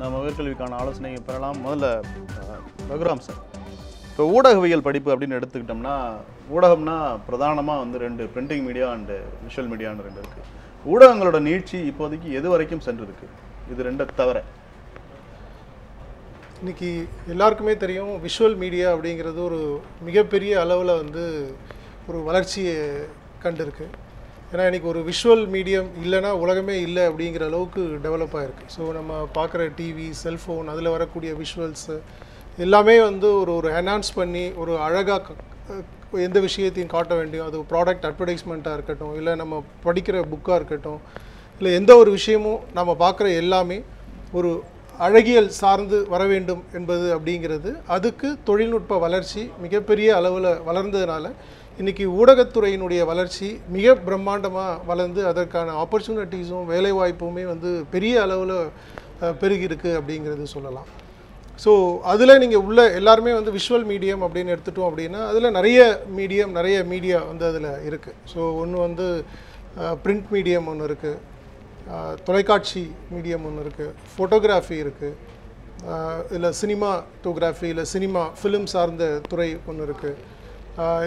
நம்ம உயர்கல்விக்கான ஆலோசனை பெறலாம். முதல்ல ரகுராம் சார், இப்போ ஊடகவியல் படிப்பு அப்படின்னு எடுத்துக்கிட்டோம்னா, ஊடகம்னா பிரதானமாக வந்து 2 பிரிண்டிங் மீடியா அண்டு விஷுவல் மீடியான்னு 2 இருக்குது. ஊடகங்களோட நீட்சி இப்போதைக்கு எது வரைக்கும் சென்றிருக்கு? இது 2 தவிர இன்றைக்கி எல்லாருக்குமே தெரியும், விஷுவல் மீடியா அப்படிங்கிறது ஒரு மிகப்பெரிய அளவில் வந்து ஒரு வளர்ச்சியை கண்டிருக்கு. ஏன்னா இன்றைக்கி ஒரு விஷுவல் மீடியம் இல்லைன்னா உலகமே இல்லை அப்படிங்கிற அளவுக்கு டெவலப் ஆகிருக்கு. ஸோ நம்ம பார்க்குற டிவி, செல்ஃபோன், அதில் வரக்கூடிய விஷுவல்ஸு எல்லாமே வந்து ஒரு என்ஹான்ஸ் பண்ணி ஒரு அழகாக எந்த விஷயத்தையும் காட்ட வேண்டியும், அது ப்ராடக்ட் அட்வர்டைஸ்மெண்ட்டாக இருக்கட்டும், இல்லை நம்ம படிக்கிற புக்காக இருக்கட்டும், இல்லை எந்த ஒரு விஷயமும் நம்ம பார்க்குற எல்லாமே ஒரு அழகியல் சார்ந்து வர வேண்டும் என்பது அப்படிங்கிறது, அதுக்கு தொழில்நுட்ப வளர்ச்சி மிகப்பெரிய அளவில் வளர்ந்ததுனால இன்றைக்கி ஊடகத்துறையினுடைய வளர்ச்சி மிக பிரம்மாண்டமாக வளர்ந்து அதற்கான ஆப்பர்ச்சுனிட்டிஸும் வேலைவாய்ப்புமே வந்து பெரிய அளவில் பெருகிருக்கு அப்படிங்கிறது சொல்லலாம். ஸோ அதில் நீங்கள் உள்ள எல்லாருமே வந்து விஷுவல் மீடியம் அப்படின்னு எடுத்துட்டோம் அப்படின்னா அதில் நிறைய மீடியா வந்து அதில் இருக்குது. ஸோ ஒன்று வந்து பிரிண்ட் மீடியம் ஒன்று இருக்குது, தொலைக்காட்சி மீடியம் ஒன்று இருக்குது, ஃபோட்டோகிராஃபி இருக்குது, இல்லை சினிமாட்டோகிராஃபி இல்லை ஃபிலிம் சார்ந்த துறை ஒன்று இருக்குது.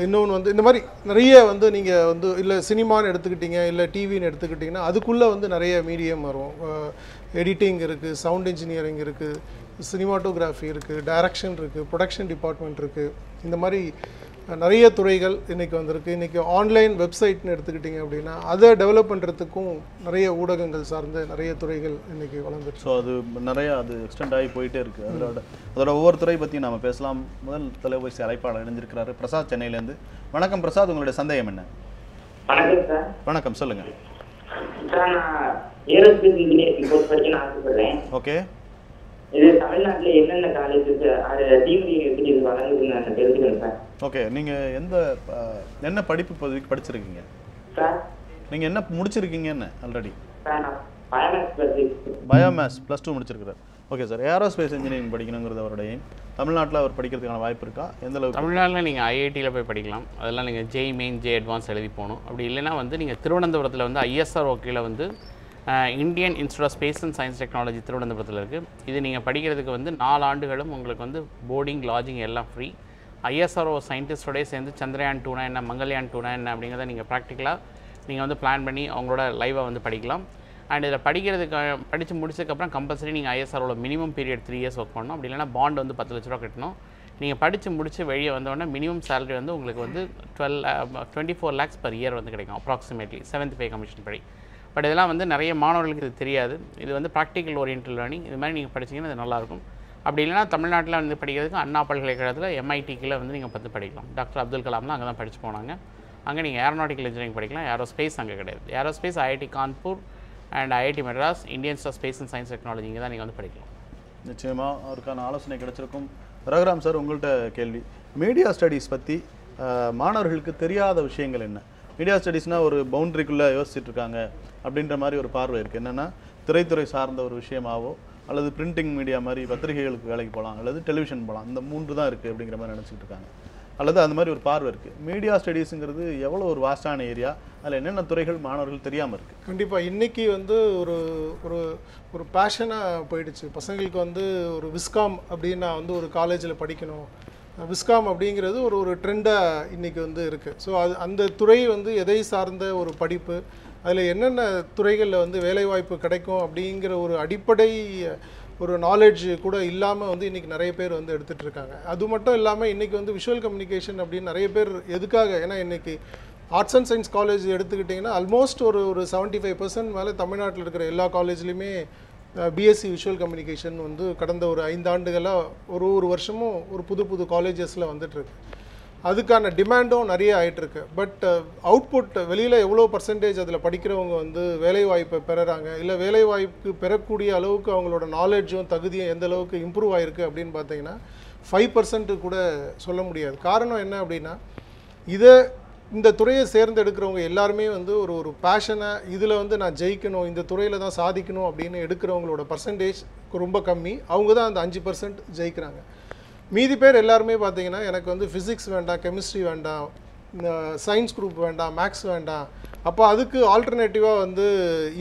இன்னொன்று வந்து இந்த மாதிரி நிறைய வந்து நீங்கள் வந்து இல்லை சினிமான்னு எடுத்துக்கிட்டிங்க, இல்லை டிவின்னு எடுத்துக்கிட்டிங்கன்னா அதுக்குள்ளே வந்து நிறைய மீடியம் வரும். எடிட்டிங் இருக்குது, சவுண்ட் இன்ஜினியரிங் இருக்குது, சினிமாட்டோகிராஃபி இருக்குது, டைரக்ஷன் இருக்குது, ப்ரொடக்ஷன் டிபார்ட்மெண்ட் இருக்குது. இந்த மாதிரி நிறைய துறைகள் இன்றைக்கி வந்திருக்கு. இன்றைக்கி ஆன்லைன் வெப்சைட்னு எடுத்துக்கிட்டிங்க அப்படின்னா அதை டெவலப் பண்ணுறதுக்கும் நிறைய ஊடகங்கள் சார்ந்த நிறைய துறைகள் இன்றைக்கி வளர்ந்துருக்கு. ஸோ அது நிறையா எக்ஸ்டெண்ட் ஆகி போயிட்டே இருக்குது. அதோட ஒவ்வொரு துறை பற்றியும் நம்ம பேசலாம். முதல் தொலைபேசி அழைப்பாளர் இணைஞ்சிருக்கிறாரு பிரசாத், சென்னையிலேருந்து. வணக்கம் பிரசாத், உங்களுடைய சந்தேகம் என்ன? வணக்கம் சார். வணக்கம், சொல்லுங்கள் சார். நான் ஏரோஸ்பேஸ் இன்ஜினியரிங் கோர்ஸ் படிக்க நான் ஆசைப்படுறேன். ஓகே. இது தமிழ்நாட்டில் என்னென்ன காலேஜஸ் அது டீம்டு யூனிவர்சிட்டி வழங்குதுன்னு நான் தெரிஞ்சுக்கிறேன் சார். ஓகே, நீங்கள் என்ன படிப்பு இப்போதைக்கு படிச்சிருக்கீங்க சார்? நீங்கள் என்ன முடிச்சிருக்கீங்கன்னு ஆல்ரெடி? சார் நான் பயோமேஸ் +2 முடிச்சிருக்கிறார். ஓகே சார், ஏரோஸ்பேஸ் இன்ஜினியரிங் படிக்கணுங்கிறது அவருடைய தமிழ்நாட்டில் அவர் படிக்கிறதுக்கான வாய்ப்பு இருக்கா? எந்த அளவுக்கு? தமிழ்நாட்டில் நீங்கள் ஐஐடியில் போய் படிக்கலாம். அதெல்லாம் நீங்கள் ஜெய் மெயின், ஜே அட்வான்ஸ் எழுதி போகணும். அப்படி இல்லைன்னா வந்து நீங்கள் திருவனந்தபுரத்தில் வந்து ISRO கீழே வந்து Indian institute of space and science technology திருவனந்தபுரத்தில் இருக்குது. இது நீங்கள் படிக்கிறதுக்கு வந்து 4 ஆண்டுகளும் உங்களுக்கு வந்து போர்டிங், லாட்ஜிங் எல்லாம் ஃப்ரீ. ISRO சயின்டிஸ்டோடய சேர்ந்து சந்திரயான் 2னா என்ன, மங்கள்யான் 2னா என்ன அப்படிங்கிறத நீங்கள் ப்ராக்டிக்கலாக நீங்கள் வந்து பிளான் பண்ணி அவங்களோட லைவாக வந்து படிக்கலாம். அண்ட் இதில் படித்து முடிச்சதுக்கப்புறம் கம்பல்சரி நீங்கள் ISROவில் மினிமம் பீரியட் 3 இயர்ஸ் ஒர்க் பண்ணணும். அப்படி இல்லைனா பாண்ட் வந்து 10 லட்ச ரூபா கட்டணும். நீங்கள் படித்து முடித்து வெளியே வந்தோடனே மினிமம் சேலரி வந்து உங்களுக்கு வந்து 24 lakhs per year வந்து கிடைக்கும், அப்ராக்சிமேட்லி 7th pay கமிஷன் படி. பட் இதெல்லாம் வந்து நிறைய மாணவர்களுக்கு இது தெரியாது. இது வந்து ப்ராக்டிக்கல் ஓரியன்டல் லேர்னிங். இது மாதிரி நீங்கள் படிச்சிங்கன்னா அது நல்லாயிருக்கும். அப்படி இல்லைனா தமிழ்நாட்டில் வந்து படிக்கிறதுக்கு அண்ணா பல்கலைக்கழகத்தில் MITக்கில் வந்து நீங்கள் படிக்கலாம். டாக்டர் அப்துல் கலாம்லாம் அங்கே தான் படித்து போனாங்க. அங்கே நீங்கள் ஏரோநாட்டிக்கல் இன்ஜினியரிங் படிக்கலாம். ஏரோஸ்பேஸ் அங்கே கிடையாது. Aerospace IIT Kanpur and IIT Madras, Indian institute of space and science technology, இங்கே தான் நீங்கள் வந்து படிக்கலாம். நிச்சயமாக அவருக்கான ஆலோசனை கிடைச்சிருக்கும். ரகுராம் சார், உங்கள்கிட்ட கேள்வி. மீடியா ஸ்டடீஸ் பற்றி மாணவர்களுக்கு தெரியாத விஷயங்கள் என்ன? மீடியா ஸ்டடீஸ்னால் ஒரு பவுண்ட்ரிக்குள்ளே யோசிச்சுட்டு இருக்காங்க அப்படின்ற மாதிரி ஒரு பார்வை இருக்குது. என்னென்னா திரைத்துறை சார்ந்த ஒரு விஷயமாவோ அல்லது பிரிண்டிங் மீடியா மாதிரி பத்திரிகைகளுக்கு வேலைக்கு போகலாம், அல்லது டெலிவிஷன் போகலாம், இந்த 3 தான் இருக்குது அப்படிங்கிற மாதிரி நினச்சிக்கிட்டு இருக்காங்க. அல்லது அந்த மாதிரி ஒரு பார்வை இருக்குது. மீடியா ஸ்டடீஸுங்கிறது எவ்வளோ ஒரு வாஸ்டான ஏரியா, அதில் என்னென்ன துறைகள் மாணவர்கள் தெரியாமல் இருக்குது? கண்டிப்பாக இன்றைக்கி வந்து ஒரு ஒரு ஒரு பேஷனாக போயிடுச்சு. பசங்களுக்கு வந்து ஒரு விஸ்காம் அப்படின்னா வந்து ஒரு காலேஜில் படிக்கணும். விஸ்காம் அப்படிங்கிறது ஒரு ட்ரெண்டாக இன்றைக்கி வந்து இருக்குது. ஸோ அந்த துறை வந்து எதை சார்ந்த ஒரு படிப்பு, அதில் என்னென்ன துறைகளில் வந்து வேலைவாய்ப்பு கிடைக்கும் அப்படிங்கிற ஒரு அடிப்படை ஒரு நாலேஜ் கூட இல்லாமல் வந்து இன்றைக்கி நிறைய பேர் வந்து எடுத்துகிட்டு இருக்காங்க. அது மட்டும் இல்லாமல் இன்றைக்கி வந்து விஷுவல் கம்யூனிகேஷன் அப்படின்னு நிறைய பேர் எதுக்காக, ஏன்னா இன்றைக்கி ஆர்ட்ஸ் அண்ட் சயின்ஸ் காலேஜ் எடுத்துக்கிட்டிங்கன்னா ஆல்மோஸ்ட் ஒரு 75% மேலே தமிழ்நாட்டில் இருக்கிற எல்லா காலேஜ்லேயுமே BSc விஷுவல் கம்யூனிகேஷன் வந்து கடந்த ஒரு 5 ஆண்டுகளாக ஒரு வருஷமும் ஒரு புது காலேஜஸில் வந்துட்டுருக்கு. அதுக்கான டிமாண்டும் நிறைய ஆகிட்டுருக்கு. பட் அவுட்புட் வெளியில் எவ்வளோ பர்சன்டேஜ் அதில் படிக்கிறவங்க வந்து வேலைவாய்ப்பை பெறுறாங்க, இல்லை வேலைவாய்ப்பு பெறக்கூடிய அளவுக்கு அவங்களோட நாலேஜும் தகுதியும் எந்த அளவுக்கு இம்ப்ரூவ் ஆகிருக்கு அப்படின்னு பார்த்தீங்கன்னா 5% கூட சொல்ல முடியாது. காரணம் என்ன அப்படின்னா, இந்த துறையை தேர்ந்தெடுக்கிறவங்க எல்லாருமே வந்து ஒரு பேஷனை, இதில் வந்து நான் ஜெயிக்கணும், இந்த துறையில் தான் சாதிக்கணும் அப்படின்னு எடுக்கிறவங்களோட பர்சன்டேஜ் ரொம்ப கம்மி. அவங்க தான் அந்த 5% ஜெயிக்கிறாங்க. மீதி பேர் எல்லாருமே பார்த்தீங்கன்னா எனக்கு வந்து ஃபிசிக்ஸ் வேண்டாம், கெமிஸ்ட்ரி வேண்டாம், சயின்ஸ் குரூப் வேண்டாம், மேக்ஸ் வேண்டாம், அப்போ அதுக்கு ஆல்டர்னேட்டிவாக வந்து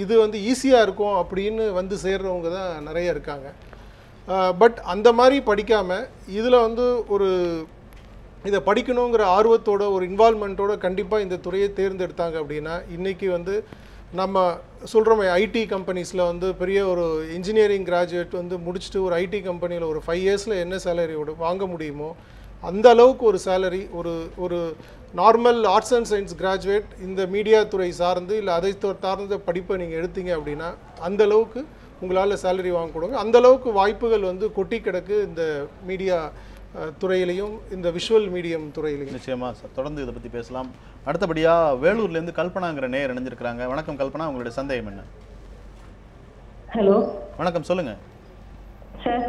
இது வந்து ஈஸியாக இருக்கும் அப்படின்னு வந்து சேர்றவங்க தான் நிறைய இருக்காங்க. பட் அந்த மாதிரி படிக்காமல் இதில் வந்து ஒரு இதை படிக்கணுங்கிற ஆர்வத்தோட ஒரு இன்வால்மெண்ட்டோட கண்டிப்பாக இந்த துறையை தேர்ந்தெடுத்தாங்க அப்படின்னா இன்றைக்கி வந்து நம்ம சொல்கிறோமே ஐடி கம்பெனிஸில் வந்து பெரிய ஒரு இன்ஜினியரிங் கிராஜுவேட் வந்து முடிச்சுட்டு ஒரு ஐடி கம்பெனியில் ஒரு 5 இயர்ஸில் என்ன சேலரியோட வாங்க முடியுமோ அந்த அளவுக்கு ஒரு சேலரி ஒரு normal arts and science graduate இந்த மீடியா துறை சார்ந்து இல்லை அதை சார்ந்த படிப்பை நீங்கள் எடுத்தீங்க அப்படின்னா அந்த அளவுக்கு உங்களால் சேலரி வாங்க கொடுங்க. அந்த அளவுக்கு வாய்ப்புகள் வந்து கொட்டி கிடக்கு இந்த மீடியா துறையிலையும் இந்த விஷுவல் மீடியம் துறையிலையும். நிச்சயமாக சார், தொடர்ந்து இதை பற்றி பேசலாம். அடுத்தபடியாக வேலூர்லேருந்து கல்பனாங்கிற நேயர் இணைஞ்சிருக்கிறாங்க. வணக்கம் கல்பனா, உங்களுடைய சந்தேகம் என்ன? ஹலோ வணக்கம், சொல்லுங்க சார்.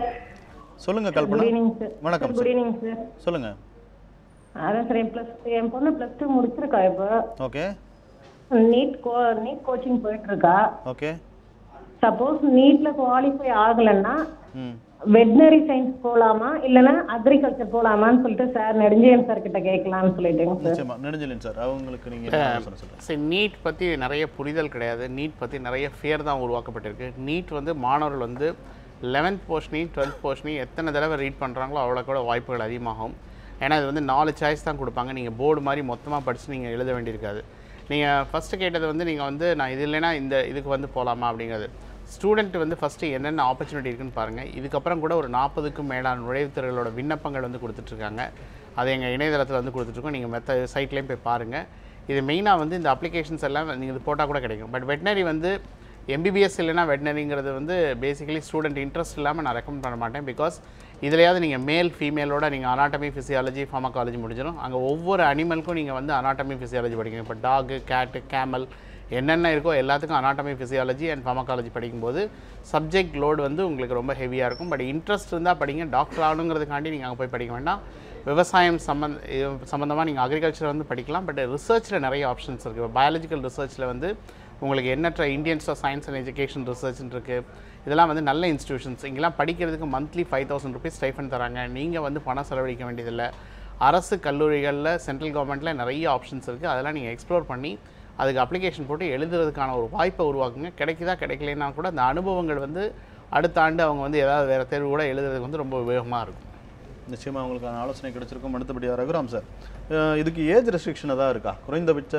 சொல்லுங்க கல்பனா. Good evening sir. வணக்கம் குட் ஈவினிங் சார். சொல்லுங்க. அதான் சார் என் பொண்ணு +2 முடிச்சிருக்கா. இப்போ ஓகே. நீட் கோச்சிங் போயிட்டு இருக்கா. ஓகே. சப்போஸ் நீட்ல குவாலிஃபை ஆகலைன்னா வெட்னரி சயின்ஸ் போகலாமா இல்லைன்னா அக்ரிகல்ச்சர் போகலாமான்னு சொல்லிட்டு சார் நெடுஞ்செழியன் சார் கிட்ட கேட்கலாம்னு சொல்லிட்டேங்க சார். நிச்சயமா நெடுஞ்செழியன் சார், அவங்களுக்கு நீங்கள் சரி, நீட் பற்றி நிறைய புரிதல் கிடையாது. நீட் பற்றி நிறைய ஃபியர் தான் உருவாக்கப்பட்டிருக்கு. நீட் வந்து மாணவர்கள் வந்து 11th போர்ஷனி 12th போர்ஷனி எத்தனை தடவை ரீட் பண்ணுறாங்களோ அவ்வளோ கூட வாய்ப்புகள் அதிகமாகும். ஏன்னா இது வந்து 4 சாய்ஸ் தான் கொடுப்பாங்க. நீங்கள் போர்டு மாதிரி மொத்தமாக படித்து நீங்கள் எழுத வேண்டியிருக்காது. நீங்கள் ஃபஸ்ட்டு கேட்டது வந்து நீங்கள் வந்து நான் இது இல்லைன்னா இதுக்கு வந்து போகலாமா அப்படிங்கிறது. ஸ்டூடெண்ட் வந்து ஃபஸ்ட்டு என்னென்ன ஆப்பர்ச்சுனிட்டி இருக்குன்னு பாருங்கள். இதுக்கப்புறம் கூட ஒரு 40க்கும் மேலான நுழைவுத்துறைகளோட விண்ணப்பங்கள் வந்து கொடுத்துட்ருக்காங்க. அது எங்கள் இணையதளத்தில் வந்து கொடுத்துட்ருக்கோம். நீங்கள் சைட்லேயும் போய் பாருங்கள். இது மெயினாக வந்து இந்த அப்ளிகேஷன்ஸ் எல்லாம் நீங்கள் இது போட்டால் கூட கிடைக்கும். பட் வெட்னரி வந்து MBBS இல்லைனா வெட்னரிங்கிறது வந்து பேசிக்கலி ஸ்டூடெண்ட் இன்ட்ரெஸ்ட் இல்லாமல் நான் ரெக்கமெண்ட் பண்ண மாட்டேன். பிகாஸ் இதுலையாவது நீங்கள் மேல் ஃபீமேலோட நீங்கள் அனாட்டமி ஃபிசியாலஜி ஃபார்மகாலஜி முடிஞ்சிடும். அங்கே ஒவ்வொரு அனிமலுக்கும் நீங்கள் வந்து அனாட்டமி ஃபிசியாலஜி படிக்கணும். இப்போ டாகு, கேட்டு, கேமல் என்னென்ன இருக்கோ எல்லாத்துக்கும் அனாட்டமி ஃபிசியாலஜி அண்ட் ஃபார்மகாலஜி படிக்கும்போது சப்ஜெக்ட் லோடு வந்து உங்களுக்கு ரொம்ப ஹெவியாக இருக்கும். பட் இன்ட்ரெஸ்ட் இருந்தால் படிங்க. டாக்டர் ஆகணுங்கிறதுக்காண்டி நீங்கள் அங்கே போய் படிக்க வேண்டாம். விவசாயம் சம்மந்தமாக நீங்கள் அக்ரிகல்ச்சர் வந்து படிக்கலாம். பட் ரிசர்ச்சில் நிறைய ஆப்ஷன்ஸ் இருக்குது. இப்போ பயாலஜிக்கல் ரிசர்ச்சில் வந்து உங்களுக்கு எண்ணற்ற Indian institute of science and education ரிசர்ச்னு இருக்குது. இதெல்லாம் வந்து நல்ல இன்ஸ்டிடியூஷன்ஸ். இங்கெல்லாம் படிக்கிறதுக்கு மந்த்லி 5000 rupees ஸ்டைஃபண்ட் தராங்க. நீங்கள் வந்து பணம் செலவழிக்க வேண்டியதில்லை. அரசு கல்லூரிகளில் சென்ட்ரல் கவர்மெண்ட்டில் நிறைய ஆப்ஷன்ஸ் இருக்குது. அதெல்லாம் நீங்கள் எக்ஸ்ப்ளோர் பண்ணி அதுக்கு அப்ளிகேஷன் போட்டு எழுதுறதுக்கான ஒரு வாய்ப்பை உருவாக்குங்க. கிடைக்குதா கிடைக்கலன்னா கூட அந்த அனுபவங்கள் வந்து அடுத்த ஆண்டு அவங்க வந்து ஏதாவது வேறு தேர்வு கூட எழுதுறதுக்கு வந்து ரொம்ப வேகமாக இருக்கும். நிச்சயமாக உங்களுக்கான ஆலோசனை கிடைச்சிருக்கும். அடுத்தபடியாக ரகுராம் சார், இதுக்கு ஏஜ் ரெஸ்ட்ரிக்ஷன் தான் இருக்கா? குறைந்தபட்ச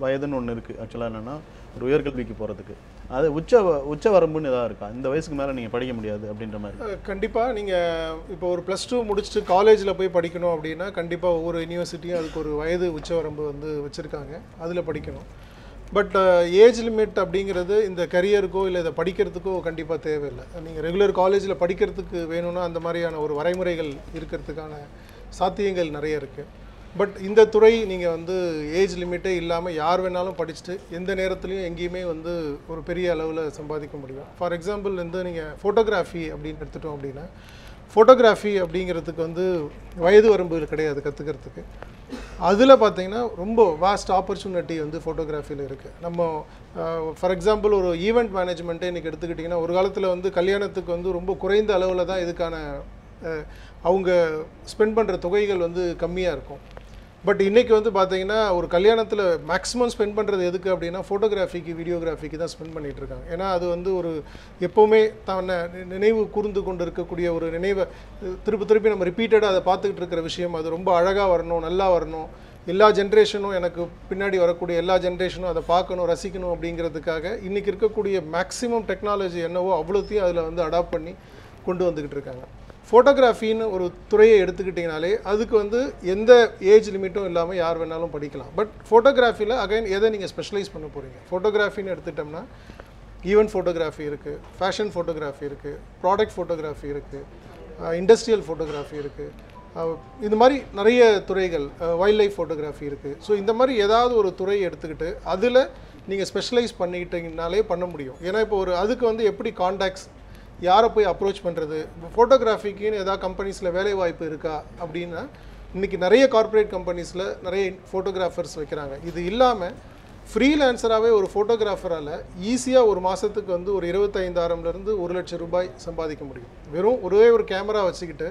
வயதுன்னு ஒன்று இருக்குது. ஆக்சுவலாக என்னென்னா ஒரு உயர்கல்விக்கு போகிறதுக்கு அது உச்ச வரம்புன்னு எதாவது இருக்கா? இந்த வயசுக்கு மேலே நீங்கள் படிக்க முடியாது அப்படின்ற மாதிரி? கண்டிப்பாக நீங்கள் இப்போ ஒரு +2 முடிச்சுட்டு காலேஜில் போய் படிக்கணும் அப்படின்னா கண்டிப்பாக ஒவ்வொரு யூனிவர்சிட்டியும் அதுக்கு ஒரு வயது உச்சவரம்பு வந்து வச்சுருக்காங்க. அதில் படிக்கணும். பட் ஏஜ் லிமிட் அப்படிங்கிறது இந்த கரியருக்கோ இல்லை இதை படிக்கிறதுக்கோ கண்டிப்பாக தேவையில்லை. நீங்கள் ரெகுலர் காலேஜில் படிக்கிறதுக்கு வேணும்னா அந்த மாதிரியான ஒரு வரைமுறைகள் இருக்கிறதுக்கான சாத்தியங்கள் நிறைய இருக்குது. பட் இந்த துறை நீங்கள் வந்து ஏஜ் லிமிட்டே இல்லாமல் யார் வேணாலும் படிச்சுட்டு எந்த நேரத்துலையும் எங்கேயுமே வந்து ஒரு பெரிய அளவில் சம்பாதிக்க முடியும். ஃபார் எக்ஸாம்பிள் வந்து நீங்கள் ஃபோட்டோகிராஃபி அப்படின்னு எடுத்துட்டோம் அப்படின்னா ஃபோட்டோகிராஃபி அப்படிங்கிறதுக்கு வந்து வயது வரம்பு கிடையாது கற்றுக்கிறதுக்கு. அதில் பார்த்தீங்கன்னா ரொம்ப வாஸ்ட் ஆப்பர்ச்சுனிட்டி வந்து ஃபோட்டோகிராஃபியில் இருக்குது. நம்ம ஃபார் எக்ஸாம்பிள் ஒரு ஈவெண்ட் மேனேஜ்மெண்ட்டே இன்றைக்கி எடுத்துக்கிட்டிங்கன்னா ஒரு காலத்தில் வந்து கல்யாணத்துக்கு வந்து ரொம்ப குறைந்த அளவில் தான் இதுக்கான அவங்க ஸ்பெண்ட் பண்ணுற தொகைகள் வந்து கம்மியாக இருக்கும். பட் இன்றைக்கி வந்து பார்த்தீங்கன்னா ஒரு கல்யாணத்தில் மேக்ஸிமம் ஸ்பெண்ட் பண்ணுறது எதுக்கு அப்படின்னா ஃபோட்டோகிராஃபிக்கு வீடியோகிராஃபிக்கு தான் ஸ்பெண்ட் பண்ணிகிட்டு இருக்காங்க. ஏன்னா அது வந்து ஒரு எப்போவுமே தன்னை நினைவு கூர்ந்து கொண்டு இருக்கக்கூடிய ஒரு நினைவை திருப்பி நம்ம ரிப்பீட்டடாக அதை பார்த்துக்கிட்டு இருக்கிற விஷயம். அது ரொம்ப அழகாக வரணும், நல்லா வரணும், எல்லா ஜென்ரேஷனும் எனக்கு பின்னாடி வரக்கூடிய எல்லா ஜென்ரேஷனும் அதை பார்க்கணும், ரசிக்கணும் அப்படிங்கிறதுக்காக இன்றைக்கி இருக்கக்கூடிய மேக்ஸிமம் டெக்னாலஜி என்னவோ அவ்வளோத்தையும் அதில் வந்து அடாப்ட் பண்ணி கொண்டு வந்துக்கிட்டு இருக்காங்க. ஃபோட்டோகிராஃபின்னு ஒரு துறையை எடுத்துக்கிட்டிங்கனாலே அதுக்கு வந்து எந்த ஏஜ் லிமிட்டும் இல்லாமல் யார் வேணாலும் படிக்கலாம். பட் ஃபோட்டோகிராஃபியில் அகைன் எதை நீங்கள் ஸ்பெஷலைஸ் பண்ண போகிறீங்க? ஃபோட்டோகிராஃபின்னு எடுத்துட்டோம்னா ஈவெண்ட் ஃபோட்டோகிராஃபி இருக்குது, ஃபேஷன் ஃபோட்டோகிராஃபி இருக்குது, ப்ராடக்ட் ஃபோட்டோகிராஃபி இருக்குது, இண்டஸ்ட்ரியல் ஃபோட்டோகிராஃபி இருக்குது, இது மாதிரி நிறைய துறைகள், வைல்ட் லைஃப் ஃபோட்டோகிராஃபி இருக்குது. ஸோ இந்த மாதிரி ஏதாவது ஒரு துறையை எடுத்துக்கிட்டு அதில் நீங்கள் ஸ்பெஷலைஸ் பண்ணிக்கிட்டீங்கனாலே பண்ண முடியும். ஏன்னா இப்போ ஒரு அதுக்கு வந்து எப்படி கான்டாக்ட்ஸ், யாரை போய் அப்ரோச் பண்ணுறது, ஃபோட்டோகிராஃபிக்குன்னு ஏதாவது கம்பெனிஸில் வேலை வாய்ப்பு இருக்கா அப்படின்னா இன்றைக்கி நிறைய கார்ப்பரேட் கம்பெனிஸில் நிறைய ஃபோட்டோகிராஃபர்ஸ் வைக்கிறாங்க. இது இல்லாமல் ஃப்ரீலான்சராகவே ஒரு ஃபோட்டோகிராஃபரால் ஈஸியாக ஒரு மாதத்துக்கு வந்து ஒரு 25,000 1 லட்சம் ரூபாய் சம்பாதிக்க முடியும். வெறும் ஒரே ஒரு கேமரா வச்சுக்கிட்டு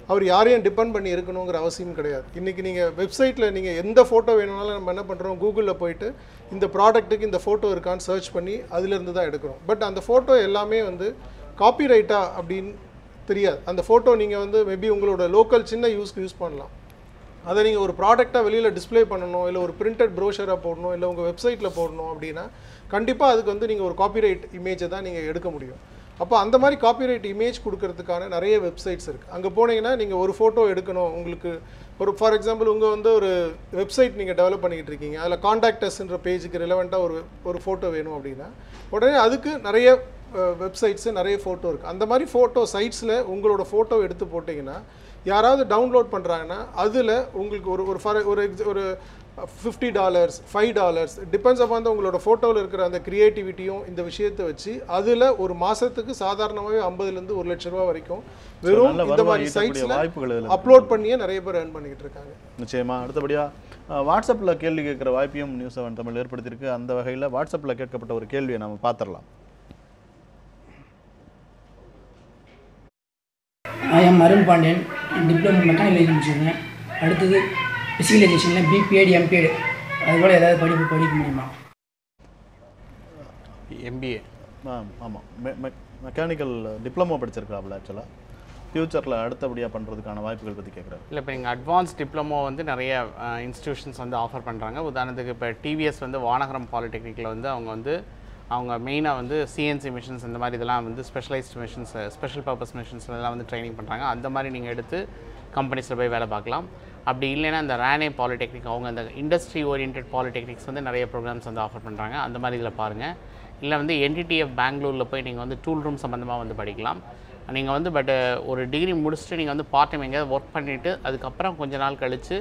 அவர் யாரையும் டிபெண்ட் பண்ணி இருக்கணுங்கிற அவசியம் கிடையாது. இன்றைக்கி நீங்கள் வெப்சைட்டில் நீங்கள் எந்த ஃபோட்டோ வேணும்னாலும் நம்ம என்ன பண்ணுறோம், கூகுளில் போயிட்டு இந்த ப்ராடக்ட்டுக்கு இந்த ஃபோட்டோ இருக்கான்னு சர்ச் பண்ணி அதிலேருந்து தான் எடுக்கிறோம். பட் அந்த ஃபோட்டோ எல்லாமே வந்து காப்பிரைட்டா அப்படின்னு தெரியாது. அந்த ஃபோட்டோ நீங்கள் வந்து மேபி உங்களோட லோக்கல் சின்ன யூஸ்க்கு யூஸ் பண்ணலாம். அதை நீங்கள் ஒரு ப்ராடக்டாக வெளியில் டிஸ்ப்ளே பண்ணணும், இல்லை ஒரு பிரிண்டட் ப்ரோஷராக போடணும், இல்லை உங்கள் வெப்சைட்டில் போடணும் அப்படின்னா கண்டிப்பாக அதுக்கு வந்து நீங்கள் ஒரு காப்பிரைட் இமேஜை தான் நீங்கள் எடுக்க முடியும். அப்போ அந்த மாதிரி காப்பிரைட் இமேஜ் கொடுக்கறதுக்கான நிறைய வெப்சைட்ஸ் இருக்குது. அங்கே போனீங்கன்னா நீங்கள் ஒரு ஃபோட்டோ எடுக்கணும், உங்களுக்கு ஒரு ஃபார் எக்ஸாம்பிள் உங்கள் வந்து ஒரு வெப்சைட் நீங்கள் டெவலப் பண்ணிக்கிட்டு இருக்கீங்க, அதில் காண்டாக்டர்ஸ்ன்ற பேஜுக்கு ரிலவெண்ட்டாக ஒரு ஃபோட்டோ வேணும் அப்படின்னா உடனே அதுக்கு நிறைய வெப்சைட்ஸு நிறைய ஃபோட்டோ இருக்குது. அந்த மாதிரி ஃபோட்டோ சைட்ஸில் உங்களோட ஃபோட்டோ எடுத்து போட்டிங்கன்னா யாராவது டவுன்லோட் பண்ணுறாங்கன்னா அதில் உங்களுக்கு ஒரு $50 $5 டிபெண்ட்ஸ் அப்பான் உங்களோட ஃபோட்டோவில் இருக்கிற அந்த க்ரியேட்டிவிட்டியும் இந்த விஷயத்தை வச்சு அதில் ஒரு மாதத்துக்கு சாதாரணமாகவே 50,000 1 லட்ச ரூபா வரைக்கும் வெறும் இந்த மாதிரி சைட்ஸில் அப்லோட் பண்ணியே நிறைய பேர் ஏர்ன் பண்ணிக்கிட்டு இருக்காங்க. நிச்சயமா. அடுத்தபடியாக வாட்ஸ்அப்பில் கேள்வி கேட்குற வாய்ப்பையும் நியூஸ் 7 தமிழ் ஏற்படுத்தியிருக்கு. அந்த வகையில் வாட்ஸ்அப்பில் கேட்கப்பட்ட ஒரு கேள்வியை நம்ம பார்த்துடலாம். M Arun Pandian, diploma mechanical முடிச்சிருக்கேன். அடுத்தது பிசிக்கலைசேஷனில் பிபிஎட் எம்பிஎட் அதுபோல் ஏதாவது படிக்க முடியுமா? எம்பிஏ ஆமாம், மெக்கானிக்கல் டிப்ளமோ படிச்சிருக்காப்புல. ஆக்சுவலாக ஃப்யூச்சரில் அடுத்தபடியாக பண்ணுறதுக்கான வாய்ப்புகள் பற்றி கேட்குறாரு. இல்லை, இப்போ நீங்கள் அட்வான்ஸ் டிப்ளமோ வந்து நிறைய இன்ஸ்டியூஷன்ஸ் வந்து ஆஃபர் பண்ணுறாங்க. உதாரணத்துக்கு இப்போ டிவிஎஸ் வந்து வானகரம் பாலிடெக்னிக்கில் வந்து அவங்க மெயினாக வந்து சிஎன்சி மிஷின்ஸ் இந்த மாதிரி இதெல்லாம் வந்து specialised machines, special purpose machines இதெல்லாம் வந்து ட்ரைனிங் பண்ணுறாங்க. அந்த மாதிரி நீங்கள் எடுத்து கம்பெனிஸில் போய் வேலை பார்க்கலாம். அப்படி இல்லைன்னா இந்த ரானே பாலிடெக்னிக் அவங்க அந்த இண்டஸ்ட்ரி ஓரியன்ட் பாலிடெக்னிக்ஸ் வந்து நிறைய ப்ரோக்ராம்ஸ் வந்து ஆஃபர் பண்ணுறாங்க. அந்த மாதிரி இதில் பாருங்கள். இல்லை வந்து NTTF பெங்களூரில் போய் நீங்கள் வந்து டூல் ரூம் சம்மந்தமாக வந்து படிக்கலாம். நீங்கள் வந்து ஒரு டிகிரி முடிச்சுட்டு நீங்கள் வந்து பார்ட் டைம் எங்கேயாவது ஒர்க் பண்ணிவிட்டு அதுக்கப்புறம் கொஞ்ச நாள் கழித்து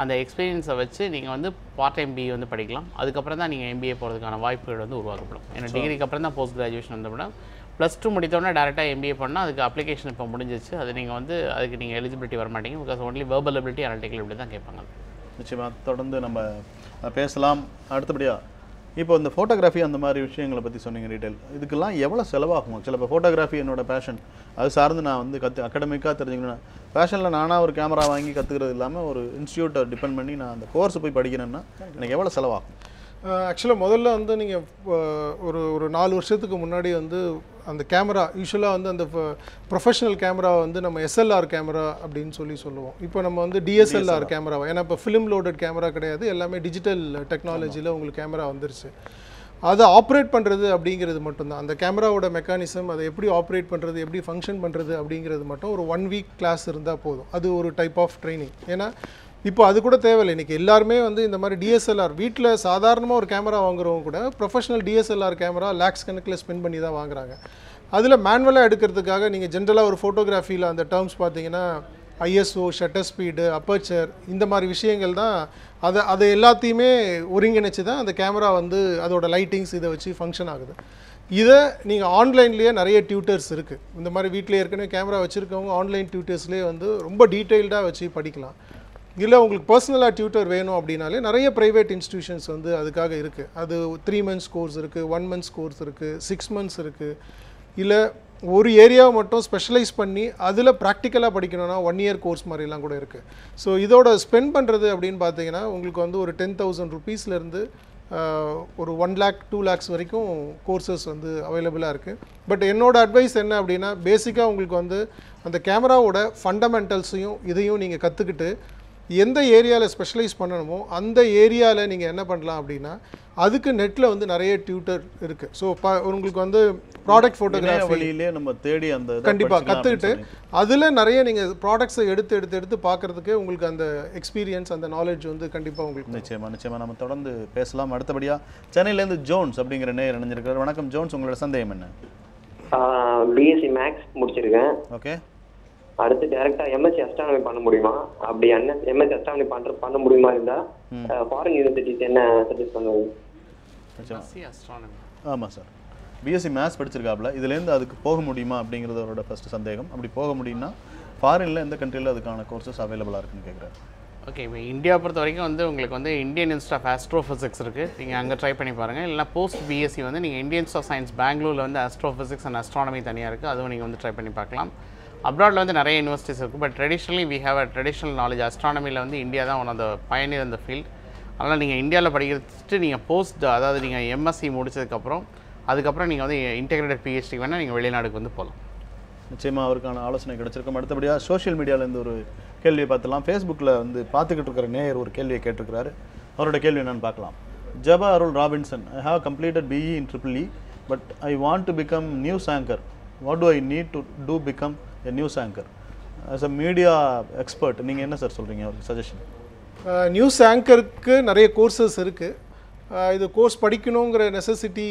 அந்த எக்ஸ்பீரியன்ஸை வச்சு நீங்கள் வந்து பார்ட் டைம் பிஏ வந்து படிக்கலாம். அதுக்கப்புறம் தான் நீங்கள் MBA போகிறதுக்கான வாய்ப்புகள் வந்து உருவாக்கப்படும். ஏன்னா டிகிரிக்கு அப்புறம் தான் போஸ்ட் கிராஜுவேஷன் வந்தப்படம் +2 முடித்தோடனே டேரெக்டாக MBA பண்ணால் அதுக்கு அப்ளிகேஷன் இப்போ முடிஞ்சிச்சு. அது நீங்கள் வந்து அதுக்கு நீங்கள் எலிஜிபிலிட்டி வர மாட்டீங்க. Because only verbal ability analytical ability தான் கேட்பாங்க. நிச்சயமாக தொடர்ந்து நம்ம பேசலாம். அடுத்தபடியாக இப்போ இந்த ஃபோட்டோகிராஃபி அந்த மாதிரி விஷயங்களை பற்றி சொன்னீங்க டீட்டெயில். இதுக்கெல்லாம் எவ்வளோ செலவாகும்? ஆக்சுவலாக இப்போ ஃபோட்டோகிராஃபி என்னோட பேஷன், அது சார்ந்து நான் வந்து அகடமிக்காக தெரிஞ்சுக்கணும். பேஷனில் நானாக ஒரு கேமரா வாங்கி கற்றுக்கிறது இல்லாமல் ஒரு இன்ஸ்டியூட்டை டிபெண்ட் பண்ணி நான் அந்த கோர்ஸ் போய் படிக்கணும்னா எனக்கு எவ்வளோ செலவாகும்? ஆக்சுவலாக முதல்ல வந்து நீங்கள் ஒரு 4 வருஷத்துக்கு முன்னாடி வந்து அந்த கேமரா யூஸ்வலாக வந்து அந்த ப்ரொஃபஷனல் கேமரா வந்து நம்ம SLR கேமரா அப்படின்னு சொல்லுவோம். இப்போ நம்ம வந்து DSLR கேமரா, ஏன்னா இப்போ ஃபிலிம் லோடட் கேமரா கிடையாது, எல்லாமே டிஜிட்டல் டெக்னாலஜியில் உங்களுக்கு கேமரா வந்துருச்சு. அதை ஆப்ரேட் பண்ணுறது அப்படிங்கிறது மட்டும்தான். அந்த கேமராவோட மெக்கானிசம், அதை எப்படி ஆப்ரேட் பண்ணுறது, எப்படி ஃபங்க்ஷன் பண்ணுறது அப்படிங்கிறது மட்டும் ஒரு 1 வீக் கிளாஸ் இருந்தால் போதும். அது ஒரு டைப் ஆஃப் ட்ரைனிங். ஏன்னா இப்போ அது கூட தேவையில்லை. இன்றைக்கி எல்லாருமே வந்து இந்த மாதிரி DSLR வீட்டில் சாதாரணமாக ஒரு கேமரா வாங்குறவங்க கூட ப்ரொஃபஷனல் DSLR கேமரா லேக்ஸ் கணக்கில் ஸ்பெண்ட் பண்ணி தான் வாங்குறாங்க. அதில் மேனுவலாக எடுக்கிறதுக்காக நீங்கள் ஜென்ரலாக ஒரு ஃபோட்டோகிராஃபியில் அந்த டேர்ம்ஸ் பார்த்தீங்கன்னா ISO, ஷட்டர் ஸ்பீடு, அப்பர்ச்சர், இந்த மாதிரி விஷயங்கள் தான். அதை எல்லாத்தையுமே ஒருங்கிணைச்சு தான் அந்த கேமரா வந்து அதோட லைட்டிங்ஸ் இதை வச்சு ஃபங்க்ஷன் ஆகுது. இதை நீங்கள் ஆன்லைன்லேயே நிறைய டியூட்டர்ஸ் இருக்குது. இந்த மாதிரி வீட்டில் ஏற்கனவே கேமரா வச்சுருக்கவங்க ஆன்லைன் டியூட்டர்ஸ்லேயே வந்து ரொம்ப டீட்டெயில்டாக வச்சு படிக்கலாம். இல்லை உங்களுக்கு பர்சனலாக டியூட்டர் வேணும் அப்படின்னாலே நிறைய ப்ரைவேட் இன்ஸ்டியூஷன்ஸ் வந்து அதுக்காக இருக்குது. அது 3 months கோர்ஸ் இருக்குது, 1 month கோர்ஸ் இருக்குது, 6 months இருக்குது. இல்லை ஒரு ஏரியாவை மட்டும் ஸ்பெஷலைஸ் பண்ணி அதில் ப்ராக்டிக்கலாக படிக்கணும்னா 1 year கோர்ஸ் மாதிரிலாம் கூட இருக்குது. ஸோ இதோட ஸ்பெண்ட் பண்ணுறது அப்படின்னு பார்த்தீங்கன்னா உங்களுக்கு வந்து ஒரு 10,000 rupeesலேருந்து ஒரு 1 lakh 2 lakhs வரைக்கும் கோர்சஸ் வந்து அவைலபிளாக இருக்குது. பட் என்னோடய அட்வைஸ் என்ன அப்படின்னா, பேசிக்காக உங்களுக்கு வந்து அந்த கேமராவோட ஃபண்டமெண்டல்ஸையும் இதையும் நீங்கள் கற்றுக்கிட்டு எந்த ஏரியாவில் ஸ்பெஷலைஸ் பண்ணணுமோ அந்த ஏரியாவில் நீங்கள் என்ன பண்ணலாம் அப்படின்னா, அதுக்கு நெட்டில் வந்து நிறைய டியூட்டர் இருக்குது. ஸோ உங்களுக்கு வந்து ப்ராடக்ட் ஃபோட்டோகிராஃபிலே நம்ம தேடி அந்த கண்டிப்பாக கற்றுக்கிட்டு அதில் நிறைய நீங்கள் ப்ராடக்ட்ஸை எடுத்து பார்க்குறதுக்கு உங்களுக்கு அந்த எக்ஸ்பீரியன்ஸ், அந்த நாலேஜ் வந்து கண்டிப்பாக உங்களுக்கு நிச்சயமாக நம்ம தொடர்ந்து பேசலாம். அடுத்தபடியாக சென்னையிலேருந்து ஜோன்ஸ் அப்படிங்கிற நேயர் இணைஞ்சிருக்காரு. வணக்கம் ஜோன்ஸ், உங்களோட சந்தேகம் என்ன? BSc மேக்ஸ் முடிச்சிருக்கேன். ஓகே. அடுத்து டைரக்டாக MSc அஸ்ட்ரானமி பண்ண முடியுமா? அப்படி MSc அஸ்ட்ரானமி பண்ண முடியுமா இருந்தால் ஃபாரின் யூனிவர்சிட்டிஸ் என்ன சஜஸ்ட் பண்ணுவீங்க? ஆமாம் சார், BSc மேத்ஸ் படிச்சிருக்காப்புல. இதுலேருந்து அதுக்கு போக முடியுமா அப்படிங்கிறது அவரோட ஃபஸ்ட்டு சந்தேகம். அப்படி போக முடியும்னா ஃபாரினில் எந்த கண்ட்ரியில் அதுக்கான கோர்சஸ் அவைலபிளாக இருக்குன்னு கேட்குறாரு. ஓகே, இப்போ இந்தியா பொறுத்த வரைக்கும் வந்து உங்களுக்கு வந்து இந்தியன் இன்ஸ்டியூட் ஆஃப் ஆஸ்ட்ரோஃபிசிக்ஸ் இருக்குது. நீங்கள் அங்கே ட்ரை பண்ணி பாருங்கள். இல்லைனா போஸ்ட் BSc வந்து நீங்கள் இந்தியன் இன்ஸ்டியூட் ஆஃப் சயின்ஸ் பெங்களூரில் வந்து ஆஸ்ட்ரோஃபிசிக்ஸ் அண்ட் அஸ்ட்ரானமி தனியாக இருக்குது. அதுவும் நீங்கள் வந்து ட்ரை பண்ணி பார்க்கலாம். அப்ராடில் வந்து நிறைய யூனிவர்சிட்டிஸ் இருக்குது. But traditionally we have a traditional knowledge. அஸ்ட்ரானமியில் வந்து இந்தியா தான் ஒன் ஆஃப் த பயனியர் இந்த ஃபீல்ட். அதனால் நீங்கள் இந்தியாவில் படிக்கிறதுட்டு நீங்கள் போஸ்ட், அதாவது நீங்கள் MSc முடிச்சதுக்கப்புறம் அதுக்கப்புறம் நீங்கள் வந்து இன்டெகிரேட்டட் PhD வேணால் நீங்கள் வெளிநாடுக்கு வந்து போகலாம். நிச்சயமாக அவருக்கான ஆலோசனை கிடைச்சிருக்கும். அடுத்தபடியாக சோஷியல் மீடியாவிலேருந்து ஒரு கேள்வியை பார்த்துலாம். ஃபேஸ்புக்கில் வந்து பார்த்துக்கிட்டு இருக்கிற நேயர் ஒரு கேள்வியை கேட்டிருக்கிறாரு. அவரோட கேள்வி என்னன்னு பார்க்கலாம். Jaba Arul Robinson, I have completed BE in EEE, but I want to become news anchor. What do I need to do become a news anchor? As a media expert, நீங்கள் என்ன சார் சொல்கிறீங்க அவருக்கு சஜஷன்? நியூஸ் ஆங்கருக்கு நிறைய courses இருக்குது. இது course படிக்கணுங்கிற necessity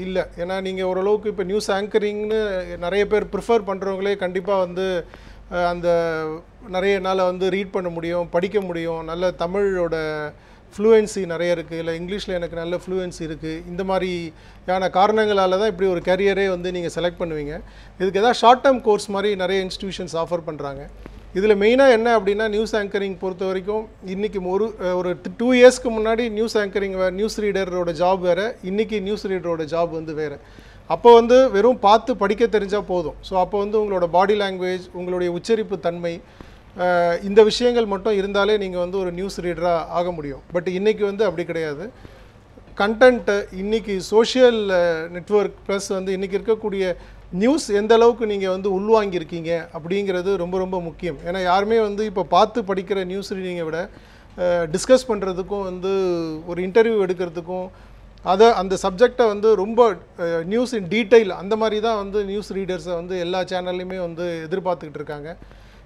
இல்லை. ஏன்னா நீங்கள் ஓரளவுக்கு இப்போ நியூஸ் ஆங்கரிங்னு நிறைய பேர் ப்ரிஃபர் பண்ணுறவங்களே கண்டிப்பாக வந்து அந்த நிறைய நாள் வந்து ரீட் பண்ண முடியும், படிக்க முடியும், நல்ல தமிழோட ஃப்ளூயன்சி நிறைய இருக்குது, இல்லை இங்கிலீஷில் எனக்கு நல்ல ஃப்ளூயன்சி இருக்குது. இந்த மாதிரியான காரணங்களால் தான் இப்படி ஒரு கரியரே வந்து நீங்கள் செலக்ட் பண்ணுவீங்க. இதுக்கு எதாவது ஷார்ட் டேர்ம் கோர்ஸ் மாதிரி நிறைய இன்ஸ்டிடியூஷன்ஸ் ஆஃபர் பண்ணுறாங்க. இதில் மெயினாக என்ன அப்படின்னா நியூஸ் ஆங்கரிங் பொறுத்த வரைக்கும் இன்றைக்கி ஒரு 2 இயர்ஸ்க்கு முன்னாடி நியூஸ் ஆங்கரிங் நியூஸ் ரீடரோட ஜாப் வேறு, இன்றைக்கி நியூஸ் ரீடரோட ஜாப் வந்து வேறு. அப்போ வந்து வெறும் பார்த்து படிக்க தெரிஞ்சால் போதும். ஸோ அப்போ வந்து உங்களோட பாடி லாங்குவேஜ், உங்களுடைய உச்சரிப்பு தன்மை, இந்த விஷயங்கள் மட்டும் இருந்தாலே நீங்கள் வந்து ஒரு நியூஸ் ரீடராக ஆக முடியும். பட் இன்றைக்கி வந்து அப்படி கிடையாது. கண்டென்ட்டு இன்றைக்கி சோஷியல் நெட்வொர்க் ப்ளஸ் வந்து இன்றைக்கி இருக்கக்கூடிய நியூஸ் எந்த அளவுக்கு நீங்கள் வந்து உள்வாங்கியிருக்கீங்க அப்படிங்கிறது ரொம்ப ரொம்ப முக்கியம். ஏன்னா யாருமே வந்து இப்போ பார்த்து படிக்கிற நியூஸ் ரீடிங்கை விட டிஸ்கஸ் பண்ணுறதுக்கும் வந்து ஒரு இன்டர்வியூ எடுக்கிறதுக்கும் அந்த சப்ஜெக்டை வந்து ரொம்ப நியூஸ் இன் டீட்டெயில் அந்த மாதிரி தான் வந்து நியூஸ் ரீடர்ஸை வந்து எல்லா சேனல்லையுமே வந்து எதிர்பார்த்துக்கிட்டு இருக்காங்க.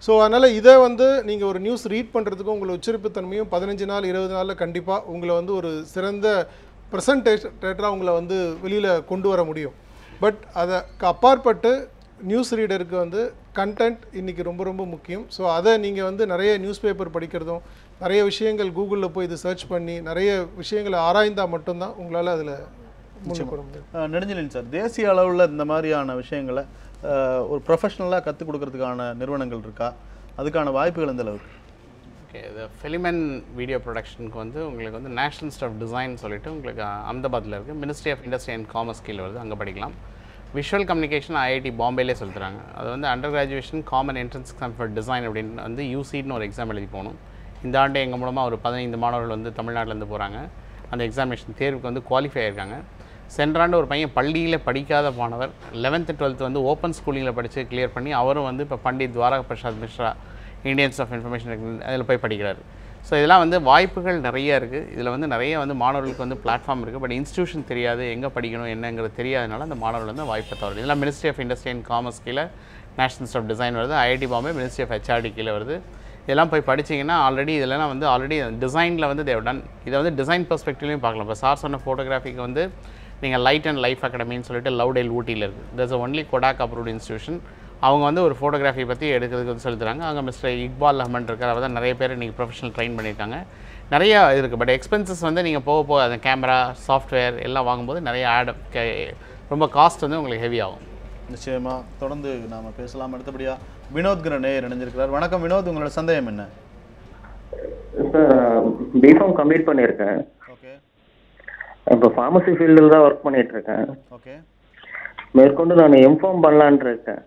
ஸோ அதனால் இதை வந்து நீங்கள் ஒரு நியூஸ் ரீட் பண்ணுறதுக்கும் உங்களை உச்சரிப்புத்தன்மையும் 15 நாள் 20 நாளில் கண்டிப்பாக உங்களை வந்து ஒரு சிறந்த ப்ரெசன்டேட்டராக உங்களை வந்து வெளியில் கொண்டு வர முடியும். பட் அதை அப்பாற்பட்டு நியூஸ் ரீடருக்கு வந்து கண்டென்ட் இன்றைக்கி ரொம்ப ரொம்ப முக்கியம். ஸோ அதை நீங்கள் வந்து நிறைய நியூஸ் பேப்பர் படிக்கிறதும், நிறைய விஷயங்கள் கூகுளில் போய் இது சர்ச் பண்ணி நிறைய விஷயங்களை ஆராய்ந்தால் மட்டும்தான் உங்களால் அதில் முன்னுக்கு வர முடியும். நெடுஞ்செழியன் சார், தேசிய அளவில் இந்த மாதிரியான விஷயங்களை ஒரு ப்ரொஃபஷ்னலாக கற்றுக் கொடுக்கறதுக்கான நிறுவனங்கள் இருக்கா? அதுக்கான வாய்ப்புகள் எந்த அளவுக்கு? ஓகே, இது ஃபிலிமன் வீடியோ ப்ரொடக்ஷனுக்கு வந்து உங்களுக்கு வந்து நேஷனல் இன்ஸ்டிடியூட் ஆஃப் டிசைன் சொல்லிட்டு உங்களுக்கு அஹமதாபாத்தில் இருக்குது. Ministry of industry and commerce கீழே வருது, அங்கே படிக்கலாம். விஷுவல் கம்யூனிகேஷன் IIT பாம்பேலே சொல்லித்தராங்க. அது வந்து under graduation common entrance exam for design அப்படின்னு வந்து UCன்னு ஒரு எக்ஸாம் எழுதி போகணும். இந்த ஆண்டு எங்கள் மூலமாக ஒரு 15 மாணவர்கள் வந்து தமிழ்நாட்டிலேருந்து போகிறாங்க. அந்த எக்ஸாமினேஷன் தேர்வுக்கு வந்து குவாலிஃபை ஆகிருக்காங்க. சென்ற ஆண்டு ஒரு பையன் பள்ளியில் படிக்காத மாணவர் 11th 12th வந்து ஓப்பன் ஸ்கூலிங்கில் படித்து கிளியர் பண்ணி அவரும் வந்து இப்போ Pandit Dwaraka Prasad Mishra Indians of information அதில் போய் படிக்கிறாரு. ஸோ இதெல்லாம் வந்து வாய்ப்புகள் நிறைய இருக்குது. இதில் வந்து நிறைய வந்து மாணவர்களுக்கு வந்து பிளாட்ஃபார்ம் இருக்குது. பட் இன்ஸ்டியூஷன் தெரியாது, எங்கே படிக்கணும் என்னங்கிறது தெரியாதனால அந்த மாணவர்கள் வந்து வாய்ப்பை தவறுது. இதெல்லாம் ministry of industry and commerce கீழே நேஷனல் இன்ஸ்டிடியூட் ஆஃப் டிசைன் வருது. IIT Bombay ministry of HRD கீழே வருது. இதெல்லாம் போய் படிச்சிங்கன்னா ஆல்ரெடி இதெல்லாம் வந்து ஆல்ரெடி டிசைனில் வந்து தேவ் டன். இதை வந்து டிசைன் பெர்ஸ்பெக்டிவ்லையும் பார்க்கலாம். இப்போ சார் சொன்ன ஃபோட்டோகிராஃபிக்கு வந்து நீங்கள் லைட் அண்ட் லைஃப் அகாடமின்னு சொல்லிட்டு லவ்டேல் ஊட்டியில் இருக்குது. That's only Kotak approved institution. அவங்க வந்து ஒரு ஃபோட்டோகிராஃபி பற்றி எடுக்கிறதுக்கு வந்து சொல்லி தராங்க. அங்கே மிஸ்டர் இக்பால் அஹமன் இருக்கார். அவர் தான் நிறைய பேர் இன்றைக்கி ப்ரொஃபஷனல் ட்ரெயின் பண்ணியிருக்காங்க. நிறையா இருக்குது. பட் எக்ஸ்பென்சஸ் வந்து நீங்கள் போக போக அந்த கேமரா சாஃப்ட்வேர் எல்லாம் வாங்கும்போது நிறைய ரொம்ப காஸ்ட் வந்து உங்களுக்கு ஹெவி ஆகும். நிச்சயமாக தொடர்ந்து நாம் பேசலாம். அடுத்தபடியாக வினோத்கிற நேயர் இணைஞ்சிருக்கிறார். வணக்கம் வினோத், உங்களோட சந்தேகம் என்ன? சார், பிஃபார்ம் கம்ப்ளீட் பண்ணியிருக்கேன். ஓகே. இப்போ ஃபார்மசி ஃபீல்டில் தான் ஒர்க் பண்ணிட்டு இருக்கேன். ஓகே. மேற்கொண்டு நான் எம்ஃபார்ம் பண்ணலான்னு இருக்கேன்.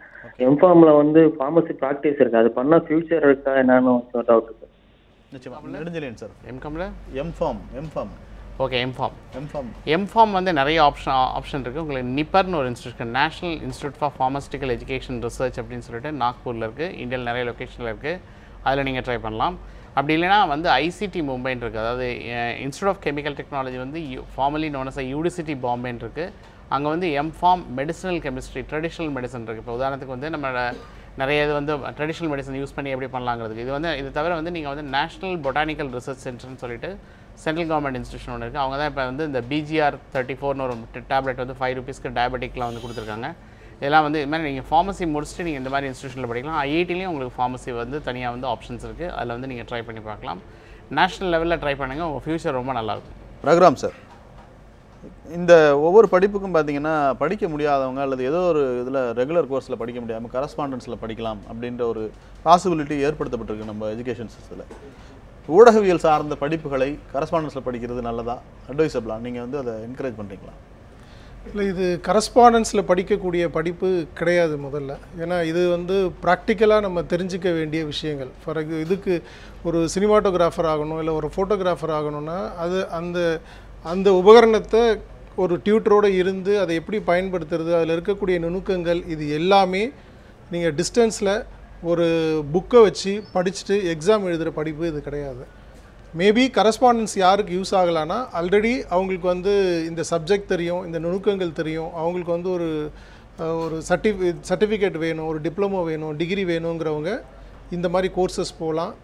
எம்ஃபார்மில் வந்து ஃபார்மசி ப்ராக்டிஸ் இருக்குது. அது பண்ணால் ஃபியூச்சர் இருக்கா என்னன்னு டவுட் இருக்குது. நிச்சயமாக நெடுஞ்செழியன் சார். எம்காமில் எம்ஃபார்ம் ஓகே. எம்ஃபார்ம் வந்து நிறைய ஆப்ஷன் இருக்குது. உங்களுக்கு நிப்பர்னு ஒரு institute, national institute for pharmaceutical education research அப்படின்னு சொல்லிட்டு நாக்பூரில் இருக்குது. இந்தியாவில் நிறைய லொக்கேஷனில் இருக்குது. அதில் நீங்கள் ட்ரை பண்ணலாம். அப்படி இல்லைனா வந்து ICT மும்பைன்னு இருக்குது. அதாவது இன்ஸ்டியூட் ஆஃப் கெமிக்கல் டெக்னாலஜி வந்து ஃபார்மலி நோன் அஸ் UDCT பாம்பேன்னு இருக்குது. அங்கே வந்து MPharm medicinal chemistry, traditional medicine இருக்குது. இப்போ உதாரணத்துக்கு வந்து நம்ம நிறைய இது வந்து ட்ரெடிஷ்னல் மெடிசன் யூஸ் பண்ணி எப்படி பண்ணலாங்கிறதுக்கு இது தவிர வந்து நீங்கள் வந்து நேஷனல் பொட்டானிக்கல் ரிசர்ச் சென்டர்னு சொல்லிட்டு சென்ட்ரல் கவர்மெண்ட் இன்ஸ்டியூஷன் ஒன்று இருக்குது. அவங்க தான் இப்போ வந்து இந்த BGR34ன்னு ஒரு டேப்லெட் வந்து 5 ரூபீஸ்க்கு டயபெட்டிக்லாம் வந்து கொடுத்துருக்காங்க. இதெல்லாம் வந்து இது மாதிரி நீங்கள் ஃபார்மசி முடிச்சுட்டு நீங்கள் இந்த மாதிரி இன்ஸ்டியூஷனில் படிக்கலாம். IITலேயும் உங்களுக்கு ஃபார்மசி வந்து தனியாக வந்து ஆப்ஷன்ஸ் இருக்குது. அதில் வந்து நீங்கள் ட்ரை பண்ணி பார்க்கலாம். நேஷனல் லெவலில் ட்ரை பண்ணுங்கள், உங்கள் ஃப்யூச்சர் ரொம்ப நல்லாயிருக்கும். ரகுராம் சார், இந்த ஒவ்வொரு படிப்புக்கும் பார்த்தீங்கன்னா படிக்க முடியாதவங்க அல்லது ஏதோ ஒரு இதில் ரெகுலர் கோர்ஸில் படிக்க முடியாமல் கரஸ்பாண்டன்ஸில் படிக்கலாம் அப்படின்ற ஒரு பாசிபிலிட்டி ஏற்படுத்தப்பட்டிருக்கு நம்ம எஜுகேஷன் சிஸ்டத்தில். ஊடகவியல் சார்ந்த படிப்புகளை கரஸ்பாண்டன்ஸில் படிக்கிறது நல்லதா, அட்வைசபிளா? நீங்கள் வந்து அதை என்கரேஜ் பண்ணுறீங்களா? இல்லை, இது கரஸ்பாண்டன்ஸில் படிக்கக்கூடிய படிப்பு கிடையாது முதல்ல. ஏன்னா இது வந்து ப்ராக்டிக்கலாக நம்ம தெரிஞ்சிக்க வேண்டிய விஷயங்கள். இதுக்கு ஒரு சினிமாட்டோகிராஃபர் ஆகணும், இல்லை ஒரு ஃபோட்டோகிராஃபர் ஆகணும்னா அது அந்த உபகரணத்தை ஒரு டியூட்டரோடு இருந்து அதை எப்படி பயன்படுத்துறது, அதில் இருக்கக்கூடிய நுணுக்கங்கள், இது எல்லாமே நீங்கள் டிஸ்டன்ஸில் ஒரு புக்கை வச்சு படிச்சுட்டு எக்ஸாம் எழுதுகிற படிப்பு இது கிடையாது. மேபி கரஸ்பாண்டன்ஸ் யாருக்கு யூஸ் ஆகலான்னா, ஆல்ரெடி அவங்களுக்கு வந்து இந்த சப்ஜெக்ட் தெரியும், இந்த நுணுக்கங்கள் தெரியும், அவங்களுக்கு வந்து ஒரு சர்டிஃபிகேட் வேணும், ஒரு டிப்ளமோ வேணும், டிகிரி வேணுங்கிறவங்க இந்த மாதிரி கோர்சஸ் போகலாம்,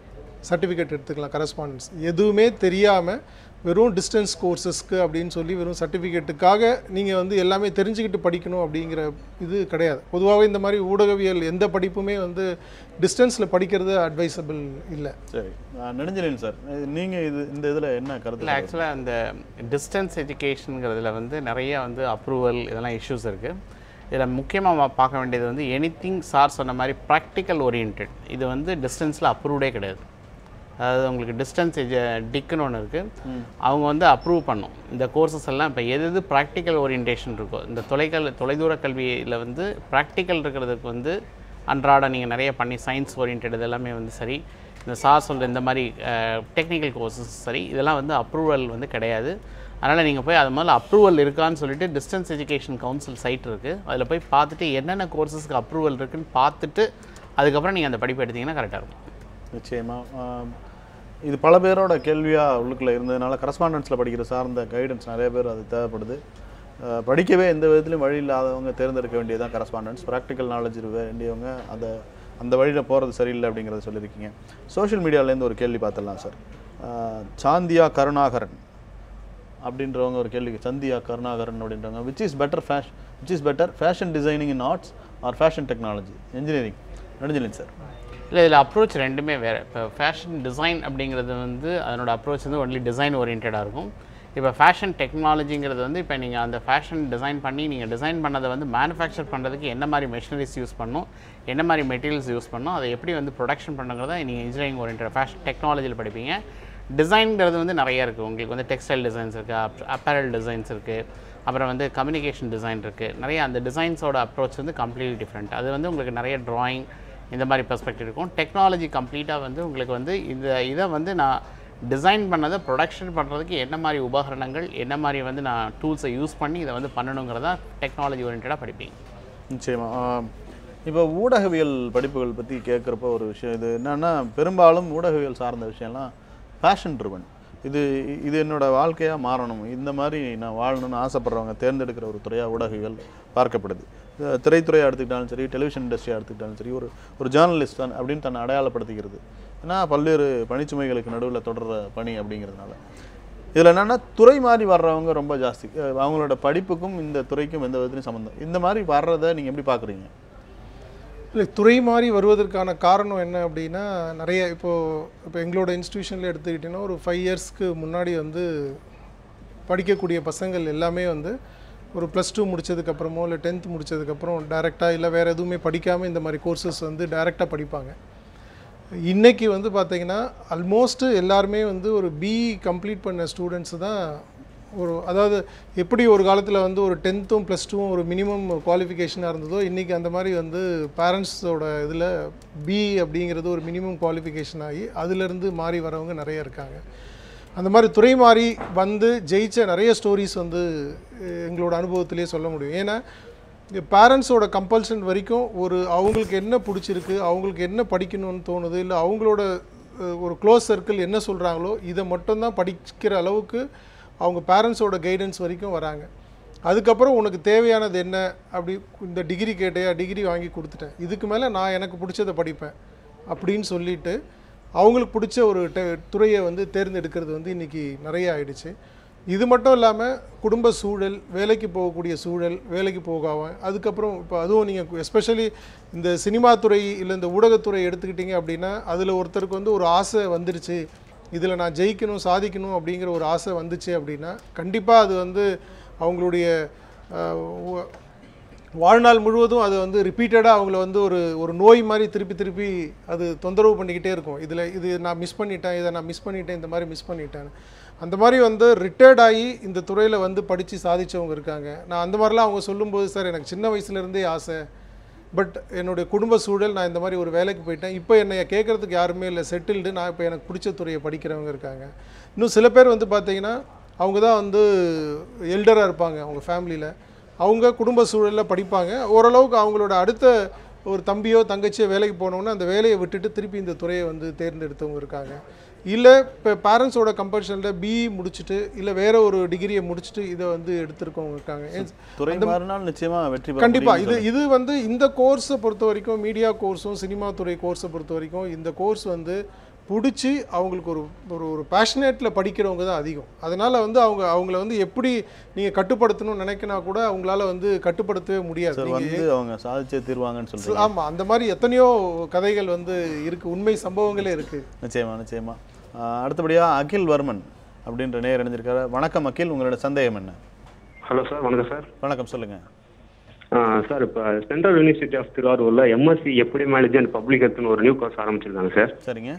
சர்டிஃபிகேட் எடுத்துக்கலாம். கரஸ்பாண்டன்ஸ் எதுவுமே தெரியாமல் வெறும் டிஸ்டன்ஸ் கோர்சஸ்க்கு அப்படின்னு சொல்லி வெறும் சர்டிஃபிகேட்டுக்காக நீங்கள் வந்து எல்லாமே தெரிஞ்சுக்கிட்டு படிக்கணும் அப்படிங்கிற இது கிடையாது. பொதுவாகவே இந்த மாதிரி ஊடகவியல் எந்த படிப்புமே வந்து டிஸ்டன்ஸில் படிக்கிறது அட்வைசபிள் இல்லை. சரி, நெடுஞ்செழியன் சார், நீங்கள் இந்த இதில் என்ன கருத்து? இல்லை, ஆக்சுவலாக அந்த டிஸ்டன்ஸ் எஜுகேஷனுங்கிறதுல வந்து நிறைய வந்து அப்ரூவல் இதெல்லாம் இஷ்யூஸ் இருக்குது. இதில் முக்கியமாக பார்க்க வேண்டியது வந்து எனிதிங் சார் சொன்ன மாதிரி ப்ராக்டிக்கல் ஓரியன்ட். இது வந்து டிஸ்டன்ஸில் அப்ரூவ்டே கிடையாது. அதாவது உங்களுக்கு டிஸ்டன்ஸ் டிக்குன்னு ஒன்று இருக்குது, அவங்க வந்து அப்ரூவ் பண்ணும் இந்த கோர்சஸ் எல்லாம். இப்போ எது ப்ராக்டிக்கல் ஓரியன்டேஷன் இருக்கோ, இந்த தொலைதூர கல்வியில் வந்து ப்ராக்டிக்கல் இருக்கிறதுக்கு வந்து அன்றாட நீங்கள் நிறைய பண்ணி சயின்ஸ் ஓரியன்ட் இது எல்லாமே வந்து சரி, இந்த சார் சொல்கிற இந்த மாதிரி டெக்னிக்கல் கோர்சஸ் சரி, இதெல்லாம் வந்து அப்ரூவல் வந்து கிடையாது. அதனால் நீங்கள் போய் அது முதல்ல அப்ரூவல் இருக்கான்னு சொல்லிட்டு டிஸ்டன்ஸ் எஜுகேஷன் கவுன்சில் சைட் இருக்குது, அதில் போய் பார்த்துட்டு என்னென்ன கோர்சஸ்க்கு அப்ரூவல் இருக்குதுன்னு பார்த்துட்டு அதுக்கப்புறம் நீங்கள் அந்த படிப்பு எடுத்திங்கன்னா கரெக்டாக இருக்கும். நிச்சயமாக இது பல பேரோட கேள்வியாக உள்ளுக்குள்ளே இருந்ததுனால கரஸ்பாண்டன்ஸில் படிக்கிற சார்ந்த கைடன்ஸ் நிறைய பேர் அது தேவைப்படுது. படிக்கவே எந்த விதத்துலையும் வழி இல்லாதவங்க தேர்ந்தெடுக்க வேண்டியதான் கரஸ்பாண்டன்ஸ். ப்ராக்டிக்கல் நாலேஜ் வேண்டியவங்க அந்த வழியில் போகிறது சரியில்லை அப்படிங்கிறத சொல்லியிருக்கீங்க. சோஷியல் மீடியாவிலேருந்து ஒரு கேள்வி பார்த்துடலாம் சார். சாந்தியா கருணாகரன் அப்படின்றவங்க ஒரு கேள்வி, சந்தியா கருணாகரன் அப்படின்றவங்க, which is better fashion designing in arts or fashion technology engineering? Nedunchezhiyan sir. இல்லை, இதில் அப்ரோச் ரெண்டுமே வேறு. இப்போ ஃபேஷன் டிசைன் அப்படிங்கிறது வந்து அதனோட அப்ரோச் வந்து ஒன்லி டிசைன் ஓரியன்டாக இருக்கும். இப்போ ஃபேஷன் டெக்னாலஜிங்கிறது வந்து இப்போ நீங்கள் அந்த ஃபேஷன் டிசைன் பண்ணி நீங்கள் டிசைன் பண்ணதை வந்து மேனுஃபேக்சர் பண்ணுறதுக்கு என்ன மாதிரி மெஷினரிஸ் யூஸ் பண்ணணும், என்ன மாதிரி மெட்டீரியல்ஸ் யூஸ் பண்ணணும், அதை எப்படி வந்து ப்ரொடக்ஷன் பண்ணுங்கிறத நீங்கள் இன்ஜினியரிங் ஓரியன்ட் ஃபேஷன் டெக்னாலஜியில் படிப்பீங்க. டிசைன்கிறது வந்து நிறைய இருக்குது. உங்களுக்கு வந்து டெக்ஸ்டைல் டிசைன்ஸ் இருக்குது, அப்பேரல் டிசைன்ஸ் இருக்குது, அப்புறம் வந்து கம்யூனிகேஷன் டிசைன் இருக்குது. நிறைய அந்த டிசைன்ஸோட அப்ரோச் வந்து கம்ப்ளீட்லி டிஃப்ரெண்ட். அது வந்து உங்களுக்கு நிறைய ட்ராயிங் இந்த மாதிரி பெர்ஸ்பெக்டிவ் இருக்கும். டெக்னாலஜி கம்ப்ளீட்டாக வந்து உங்களுக்கு வந்து இதை வந்து நான் டிசைன் பண்ணதை ப்ரொடக்ஷன் பண்ணுறதுக்கு என்ன மாதிரி உபகரணங்கள், என்ன மாதிரி வந்து நான் டூல்ஸை யூஸ் பண்ணி இதை வந்து பண்ணணுங்கிறதா டெக்னாலஜி ஓரியன்டாக படிப்பீங்க. நிச்சயமாக. இப்போ ஊடகவியல் படிப்புகள் பற்றி கேட்குறப்போ ஒரு விஷயம் இது என்னென்னா, பெரும்பாலும் ஊடகவியல் சார்ந்த விஷயம்லாம் ஃபேஷன் ட்ரிவன். இது என்னோடய வாழ்க்கையாக மாறணும், இந்த மாதிரி நான் வாழணும்னு ஆசைப்படுறவங்க தேர்ந்தெடுக்கிற ஒரு துறையாக ஊடகவியல் பார்க்கப்படுது. திரைத்துறையாக எடுத்துக்கிட்டாலும் சரி, டெலிவிஷன் இண்டஸ்ட்ரியாக எடுத்துக்கிட்டாலும் சரி, ஒரு ஜேர்னலிஸ்ட் தான் அப்படின்னு தன்னை அடையாளப்படுத்திக்கிறது. ஏன்னா பல்வேறு பணிச்சுமைகளுக்கு நடுவில் தொடர்ற பணி அப்படிங்கிறதுனால. இதில் என்னென்னா, துறை மாதிரி வர்றவங்க ரொம்ப ஜாஸ்தி. அவங்களோட படிப்புக்கும் இந்த துறைக்கும் எந்த விதத்துலையும் சம்மந்தம். இந்த மாதிரி வர்றதை நீங்கள் எப்படி பார்க்குறீங்க? இல்லை, துறை மாதிரி வருவதற்கான காரணம் என்ன அப்படின்னா, நிறைய இப்போ எங்களோட இன்ஸ்டியூஷனில் எடுத்துக்கிட்டிங்கன்னா ஒரு 5 இயர்ஸ்க்கு முன்னாடி வந்து படிக்கக்கூடிய பசங்கள் எல்லாமே வந்து ஒரு +2 முடித்ததுக்கப்புறமோ இல்லை 10th முடித்ததுக்கப்புறம் டைரெக்டாக இல்லை வேறு எதுவுமே படிக்காமல் இந்த மாதிரி கோர்சஸ் வந்து டைரெக்டாக படிப்பாங்க. இன்றைக்கி வந்து பார்த்திங்கன்னா ஆல்மோஸ்ட்டு எல்லாருமே வந்து ஒரு பிஇ கம்ப்ளீட் பண்ண ஸ்டூடெண்ட்ஸு தான். அதாவது எப்படி ஒரு காலத்தில் வந்து ஒரு 10th +2 ஒரு மினிமம் குவாலிஃபிகேஷனாக இருந்ததோ, இன்றைக்கி அந்த மாதிரி வந்து பேரண்ட்ஸோட இதில் பிஇ அப்படிங்கிறது ஒரு மினிமம் குவாலிஃபிகேஷன் ஆகி அதிலிருந்து மாறி வரவங்க நிறைய இருக்காங்க. அந்த மாதிரி துறை மாறி வந்து ஜெயிச்ச நிறைய ஸ்டோரிஸ் வந்து எங்களோட அனுபவத்திலே சொல்ல முடியும். ஏன்னா பேரண்ட்ஸோட கம்பல்ஷன் வரைக்கும் அவங்களுக்கு என்ன பிடிச்சிருக்கு, அவங்களுக்கு என்ன படிக்கணும்னு தோணுது, இல்லை அவங்களோட ஒரு க்ளோஸ் சர்க்கிள் என்ன சொல்கிறாங்களோ இதை மட்டும்தான் படிக்கிற அளவுக்கு அவங்க பேரண்ட்ஸோட கைடன்ஸ் வரைக்கும் வராங்க. அதுக்கப்புறம் உனக்கு தேவையானது என்ன, அப்படி இந்த டிகிரி கேட்டையா, டிகிரி வாங்கி கொடுத்துட்டேன், இதுக்கு மேலே நான் எனக்கு பிடிச்சதை படிப்பேன் அப்படின்னு சொல்லிட்டு அவங்களுக்கு பிடிச்ச ஒரு துறையை வந்து தேர்ந்தெடுக்கிறது வந்து இன்றைக்கி நிறைய ஆயிடுச்சு. இது மட்டும் இல்லாமல் குடும்ப சூழல், வேலைக்கு போகக்கூடிய சூழல், வேலைக்கு போகாமல் அதுக்கப்புறம் இப்போ அதுவும் நீங்கள் எஸ்பெஷலி இந்த சினிமா துறை இல்லை இந்த ஊடகத்துறை எடுத்துக்கிட்டிங்க அப்படின்னா, அதில் ஒருத்தருக்கு வந்து ஒரு ஆசை வந்துடுச்சு, இதில் நான் ஜெயிக்கணும் சாதிக்கணும் அப்படிங்கிற ஒரு ஆசை வந்துச்சு அப்படின்னா கண்டிப்பாக அது வந்து அவங்களுடைய வாழ்நாள் முழுவதும் அது வந்து ரிப்பீட்டடாக அவங்கள வந்து ஒரு நோய் மாதிரி திருப்பி அது தொந்தரவு பண்ணிக்கிட்டே இருக்கும். இது நான் மிஸ் பண்ணிட்டேன், இதை நான் மிஸ் பண்ணிட்டேன், இந்த மாதிரி மிஸ் பண்ணிட்டேன். அந்த மாதிரி வந்து ரிட்டையர்ட் ஆகி இந்த துறையில் வந்து படித்து சாதித்தவங்க இருக்காங்க. நான் அந்த மாதிரிலாம் அவங்க சொல்லும்போது, சார் எனக்கு சின்ன வயசுலேருந்தே ஆசை, பட் என்னுடைய குடும்ப சூழல், நான் இந்த மாதிரி ஒரு வேலைக்கு போயிட்டேன், இப்போ என்னை கேட்குறதுக்கு யாருமே இல்லை, செட்டில்டு, நான் இப்போ எனக்கு பிடிச்ச துறையை படிக்கிறவங்க இருக்காங்க. இன்னும் சில பேர் வந்து பார்த்திங்கன்னா அவங்க தான் வந்து எல்டராக இருப்பாங்க அவங்க ஃபேமிலியில், அவங்க குடும்ப சூழலில் படிப்பாங்க, ஓரளவுக்கு அவங்களோட அடுத்த ஒரு தம்பியோ தங்கச்சியோ வேலைக்கு போனோன்னா அந்த வேலையை விட்டுட்டு திருப்பி இந்த துறையை வந்து தேர்ந்தெடுத்தவங்க இருக்காங்க. இல்லை இப்போ பேரண்ட்ஸோட கம்பல்ஷனில் பிஇ முடிச்சுட்டு இல்லை வேற ஒரு டிகிரியை முடிச்சுட்டு இதை வந்து எடுத்திருக்கவங்க இருக்காங்க. துறை மாறினால் நிச்சயமாக வெற்றி பெற கண்டிப்பாக இது வந்து இந்த கோர்ஸை பொறுத்த வரைக்கும், மீடியா கோர்ஸும் சினிமா துறை கோர்ஸை பொறுத்த வரைக்கும் இந்த கோர்ஸ் வந்து பிடிச்சி அவங்களுக்கு ஒரு பேஷனேட்டில் படிக்கிறவங்க தான் அதிகம். அதனால் வந்து அவங்கள வந்து எப்படி நீங்கள் கட்டுப்படுத்தணும்னு நினைக்கினா கூட அவங்களால வந்து கட்டுப்படுத்தவே முடியாது. அவங்க சாதிச்சே தீர்வாங்கன்னு சொல்லுவாங்க. ஆமாம், அந்த மாதிரி எத்தனையோ கதைகள் வந்து இருக்குது, உண்மை சம்பவங்களே இருக்குது. நிச்சயமா. அடுத்தபடியாக அகில் வர்மன் அப்படின்ற நேயர் இணைஞ்சிருக்காரு. வணக்கம் அகில், உங்களோட சந்தேகம் என்ன? ஹலோ சார், வணக்கம் சார். வணக்கம், சொல்லுங்கள் சார். இப்போ சென்ட்ரல் யூனிவர்சிட்டி ஆஃப் திருவாரூரில் எம்எஸ்சி எபிடமியாலஜி அண்ட் பப்ளிக் ஹெல்த்னு ஒரு நியூ கோர்ஸ் ஆரம்பிச்சிருக்காங்க சார். சரிங்க.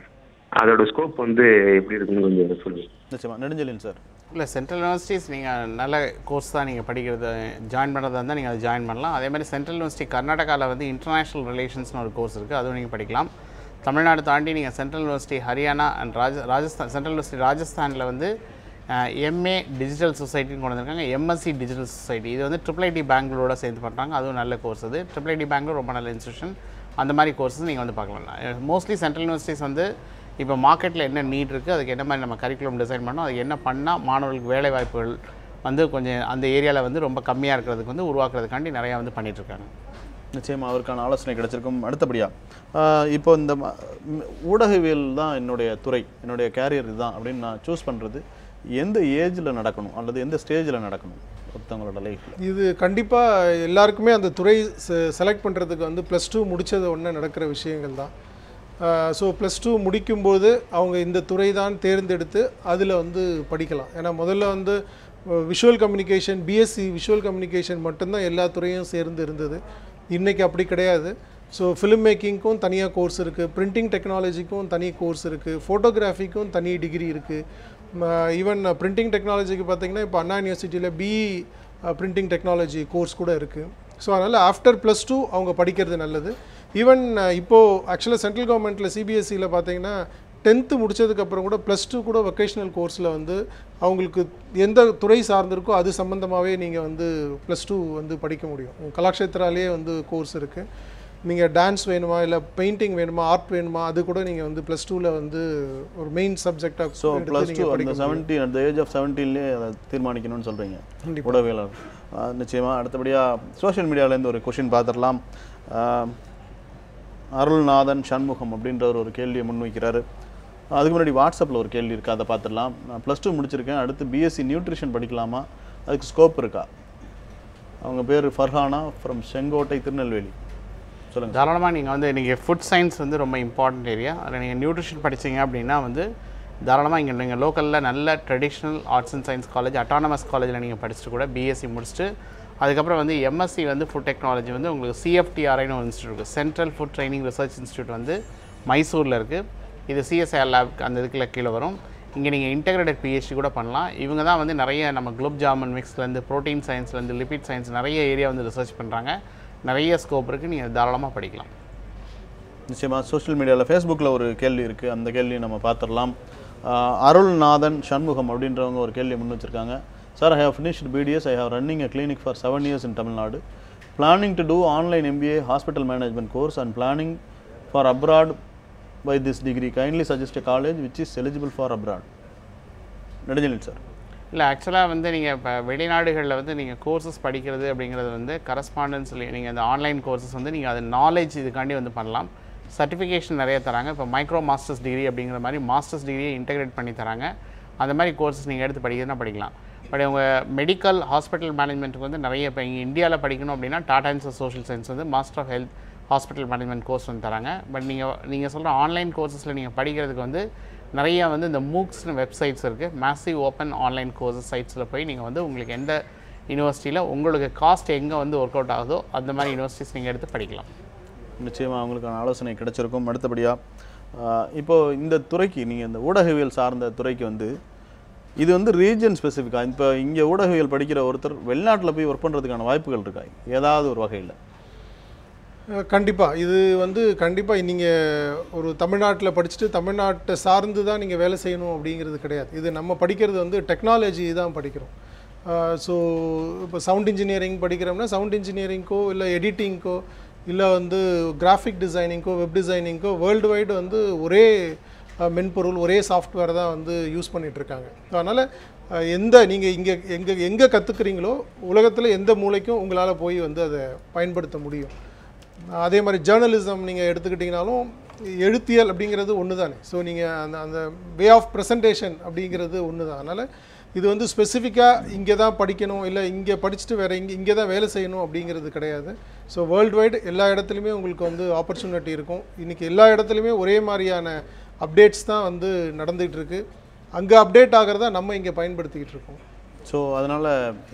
அதோட ஸ்கோப் வந்து எப்படி இருக்குன்னு கொஞ்சம் சொல்லுங்கள். நிச்சயமா. நெடுஞ்செழியன் சார். இல்லை, சென்ட்ரல் யூனிவர்சிட்டிஸ் நீங்கள் நல்ல கோர்ஸ் தான் நீங்கள் படிக்கிறது ஜாயின் பண்ணுறதா இருந்தால் நீங்கள் அதை ஜாயின் பண்ணலாம். அதே மாதிரி சென்ட்ரல் யூனிவர்சிட்டி கர்நாடகாவில் வந்து இன்டர்நேஷ்னல் ரிலேஷன்ஸ்னு ஒரு கோர்ஸ் இருக்குது, அதுவும் நீங்கள் படிக்கலாம். தமிழ்நாடு தாண்டி நீங்கள் central university Haryana and Rajasthan, central university ராஜஸ்தானில் வந்து எம்ஏ டிஜிட்டல் சொசைட்டின்னு கொண்டு வந்திருக்காங்க, எம்எஸ்சி டிஜிட்டல் சொசைட்டி. இது வந்து IIIT பெங்களூரோட சேர்ந்து பண்ணுறாங்க, அதுவும் நல்ல கோர்ஸ். அது IIIT பெங்களூர் ரொம்ப நல்ல இன்ஸ்டியூஷன். அந்த மாதிரி கோர்ஸஸ் நீங்கள் வந்து பார்க்கலாம். மோஸ்ட்லி சென்ட்ரல் யூனிவர்சிட்டிஸ் வந்து இப்போ மார்க்கெட்டில் என்ன நீட் இருக்குது, அதுக்கு என்ன மாதிரி நம்ம கரிக்குலம் டிசைன் பண்ணோம், அது என்ன பண்ணால் மாணவர்களுக்கு வேலை வாய்ப்புகள் வந்து கொஞ்சம் அந்த ஏரியாவில் வந்து ரொம்ப கம்மியாக இருக்கிறதுக்கு வந்து உருவாக்குறதுக்காண்டி நிறையா வந்து பண்ணிகிட்ருக்காங்க. நிச்சயமாக அவருக்கான ஆலோசனை கிடைச்சிருக்கும். அடுத்தபடியாக இப்போ இந்த ஊடகவியல் தான் என்னுடைய துறை, என்னுடைய கேரியர் இதுதான் அப்படின்னு நான் சூஸ் பண்ணுறது எந்த ஏஜில் நடக்கணும் அல்லது எந்த ஸ்டேஜில் நடக்கணும் ஒருத்தவங்களோட லைஃப்பில்? இது கண்டிப்பாக எல்லாருக்குமே அந்த துறை செலக்ட் பண்ணுறதுக்கு வந்து +2 முடித்தது ஒன்று நடக்கிற விஷயங்கள் தான். ஸோ +2 முடிக்கும்போது அவங்க இந்த துறை தான் தேர்ந்தெடுத்து அதில் வந்து படிக்கலாம். ஏன்னா முதல்ல வந்து visual communication, BSc visual communication மட்டும்தான் எல்லா துறையும் சேர்ந்து இருந்தது. இன்றைக்கி அப்படி கிடையாது. ஸோ ஃபிலிம் மேக்கிங்க்கும் தனியாக கோர்ஸ் இருக்குது, பிரிண்டிங் டெக்னாலஜிக்கும் தனி கோர்ஸ் இருக்குது, ஃபோட்டோகிராஃபிக்கும் தனி டிகிரி இருக்குது. ஈவன் பிரிண்டிங் டெக்னாலஜிக்கு பார்த்திங்கன்னா இப்போ அண்ணா யூனிவர்சிட்டியில் பிஇ பிரிண்டிங் டெக்னாலஜி கோர்ஸ் கூட இருக்குது. ஸோ அதனால் ஆஃப்டர் +2 அவங்க படிக்கிறது நல்லது. ஈவன் இப்போது ஆக்சுவலாக சென்ட்ரல் கவர்மெண்ட்டில் சிபிஎஸ்சியில் பார்த்தீங்கன்னா 10th முடித்ததுக்கப்புறம் கூட +2 கூட வொக்கேஷ்னல் கோர்ஸில் வந்து அவங்களுக்கு எந்த துறை சார்ந்திருக்கோ அது சம்மந்தமாகவே நீங்கள் வந்து +2 வந்து படிக்க முடியும். கலாக்ஷேத்ராலேயே வந்து கோர்ஸ் இருக்குது. நீங்கள் டான்ஸ் வேணுமா, இல்லை பெயிண்டிங் வேணுமா, ஆர்ட் வேணுமா, அது கூட நீங்கள் வந்து +2ல் வந்து ஒரு மெயின் சப்ஜெக்டாக. ஸோ +2 அந்த 17 அட் த ஏஜ் ஆஃப் 17லேயே அதை தீர்மானிக்கணும்னு சொல்கிறீங்க ஊடகவியலாளர். நிச்சயமாக. அடுத்தபடியாக சோஷியல் மீடியாவிலேருந்து ஒரு கொஷின் பார்த்துடலாம். அருள்நாதன் சண்முகம் அப்படின்றவர் ஒரு கேள்வியை முன்வைக்கிறாரு. அதுக்கு முன்னாடி வாட்ஸ்அப்பில் ஒரு கேள்வி இருக்குது, அதை பார்த்துடலாம். நான் +2 முடிச்சிருக்கேன், அடுத்து பிஎஸ்சி நியூட்ரிஷன் படிக்கலாமா, அதுக்கு ஸ்கோப் இருக்கா? அவங்க பேர் ஃபர்ஹானா ஃப்ரம் செங்கோட்டை, திருநெல்வேலி. சொல்லுங்கள். தாராளமாக நீங்கள் வந்து நீங்கள் ஃபுட் சயின்ஸ் வந்து ரொம்ப இம்பார்ட்டன்ட் ஏரியா. அதில் நீங்கள் நியூட்ரிஷன் படித்தீங்க அப்படின்னா வந்து தாராளமாக இங்கே நீங்கள் லோக்கலில் நல்ல traditional arts and science college, autonomous காலேஜில் நீங்கள் படிச்சுட்டு கூட பிஎஸ்சி முடிச்சுட்டு அதுக்கப்புறம் வந்து எம்எஸ்சி வந்து ஃபுட் டெக்னாலஜி வந்து உங்களுக்கு CFTRIன்னு ஒரு இன்ஸ்டியூட் இருக்குது, central food training research institute வந்து மைசூரில் இருக்குது. இது CSIR லேப் அந்த இதுக்குள்ள கீழே வரும். இங்கே நீங்கள் இன்டெகிரேட்டட் PhD கூட பண்ணலாம். இவங்க தான் வந்து நிறைய நம்ம குலோப் ஜாமுன் மிக்ஸ்லேருந்து ப்ரோட்டீன் சயின்ஸ்லேருந்து லிபிட் சயின்ஸ் நிறைய ஏரியா வந்து ரிசர்ச் பண்ணுறாங்க. நிறைய ஸ்கோப் இருக்குது, நீங்கள் தாராளமாக படிக்கலாம். நிச்சயமாக. சோஷியல் மீடியாவில் ஃபேஸ்புக்கில் ஒரு கேள்வி இருக்குது, அந்த கேள்வியை நம்ம பார்த்துடலாம். அருள்நாதன் சண்முகம் அப்படின்றவங்க ஒரு கேள்வி முன் வச்சுருக்காங்க. Sir, I have finished BDS. I have running a clinic for 7 years in Tamil Nadu. Planning to do online MBA hospital management course and planning for abroad by this degree. Kindly suggest a college which is eligible for abroad. Nedunchezhiyan sir. இல்லை, ஆக்சுவலாக வந்து நீங்கள் இப்போ வெளிநாடுகளில் வந்து நீங்கள் courses படிக்கிறது அப்படிங்கிறது வந்து கரஸ்பாண்டன்ஸில் நீங்கள் அந்த ஆன்லைன் கோர்சஸ் வந்து நீங்கள் அது நாலேஜ் இதுக்காண்டி வந்து பண்ணலாம். சர்டிஃபிகேஷன் நிறைய தராங்க. இப்போ மைக்ரோ மாஸ்டர்ஸ் டிகிரி அப்படிங்கிற மாதிரி மாஸ்டர்ஸ் டிகிரியை இன்டெகிரேட் பண்ணி தராங்க. அந்த மாதிரி கோர்சஸ் நீங்கள் எடுத்து படிக்கிறதுனா படிக்கலாம். பட் உங்கள் மெடிக்கல் ஹாஸ்பிட்டல் மேனேஜ்மெண்ட்டுக்கு வந்து நிறைய இப்போ இங்கே இந்தியாவில் படிக்கணும் அப்படின்னா Tata institute of social science வந்து master of health hospital management course வந்து தராங்க. பட் நீங்கள் சொல்கிற ஆன்லைன் கோர்சஸில் நீங்கள் படிக்கிறதுக்கு வந்து நிறைய வந்து இந்த மூக்ஸ்னு வெப்சைட்ஸ் இருக்குது, மேசிவ் ஓப்பன் ஆன்லைன் கோர்சஸ் சைட்ஸில் போய் நீங்கள் வந்து உங்களுக்கு எந்த யூனிவர்சிட்டியில் உங்களுக்கு காஸ்ட் எங்கே வந்து ஒர்க் அவுட் ஆகுதோ அந்த மாதிரி யூனிவர்சிட்டிஸ் நீங்கள் எடுத்து படிக்கலாம். நிச்சயமாக அவங்களுக்கான ஆலோசனை கிடைச்சிருக்கும். அடுத்தபடியாக இப்போது இந்த துறைக்கு நீங்கள் இந்த ஊடகவியல் சார்ந்த துறைக்கு வந்து இது வந்து ரீஜன் ஸ்பெசிஃபிக்காக இப்போ இங்கே ஊடகவியல் படிக்கிற ஒருத்தர் வெளிநாட்டில் போய் ஒர்க் பண்ணுறதுக்கான வாய்ப்புகள் இருக்கா ஏதாவது ஒரு வகையில்? கண்டிப்பாக இது வந்து கண்டிப்பாக நீங்கள் ஒரு தமிழ்நாட்டில் படிச்சுட்டு தமிழ்நாட்டை சார்ந்து தான் நீங்கள் வேலை செய்யணும் அப்படிங்கிறது கிடையாது. இது நம்ம படிக்கிறது வந்து டெக்னாலஜி தான் படிக்கிறோம். ஸோ இப்போ சவுண்ட் இன்ஜினியரிங் படிக்கிறோம்னா சவுண்ட் இன்ஜினியரிங்க்கோ இல்லை எடிட்டிங்க்கோ இல்லை வந்து கிராஃபிக் டிசைனிங்க்கோ வெப் டிசைனிங்க்கோ வேர்ல்டு வைடு வந்து ஒரே மென்பொருள் ஒரே சாஃப்ட்வேர் தான் வந்து யூஸ் பண்ணிகிட்ருக்காங்க. ஸோ அதனால் நீங்கள் எங்கே கற்றுக்குறீங்களோ உலகத்தில் எந்த மூலைக்கும் உங்களால் போய் வந்து அதை பயன்படுத்த முடியும். அதே மாதிரி ஜேர்னலிசம் நீங்கள் எடுத்துக்கிட்டிங்கனாலும் எழுத்தியல் அப்படிங்கிறது ஒன்று தானே. ஸோ நீங்கள் அந்த வே ஆஃப் ப்ரெசன்டேஷன் அப்படிங்கிறது ஒன்று தான். அதனால் இது வந்து ஸ்பெசிஃபிக்காக இங்கே தான் படிக்கணும், இல்லை இங்கே படிச்சுட்டு வேறு இங்கே தான் வேலை செய்யணும் அப்படிங்கிறது கிடையாது. ஸோ வேர்ல்டு வைடு எல்லா இடத்துலையுமே உங்களுக்கு வந்து ஆப்பர்ச்சுனிட்டி இருக்கும். இன்றைக்கி எல்லா இடத்துலையுமே ஒரே மாதிரியான அப்டேட்ஸ் தான் வந்து நடந்துகிட்டு இருக்கு. அங்கே அப்டேட் ஆகிறதா நம்ம இங்கே பயன்படுத்திக்கிட்டு இருக்கோம். ஸோ அதனால்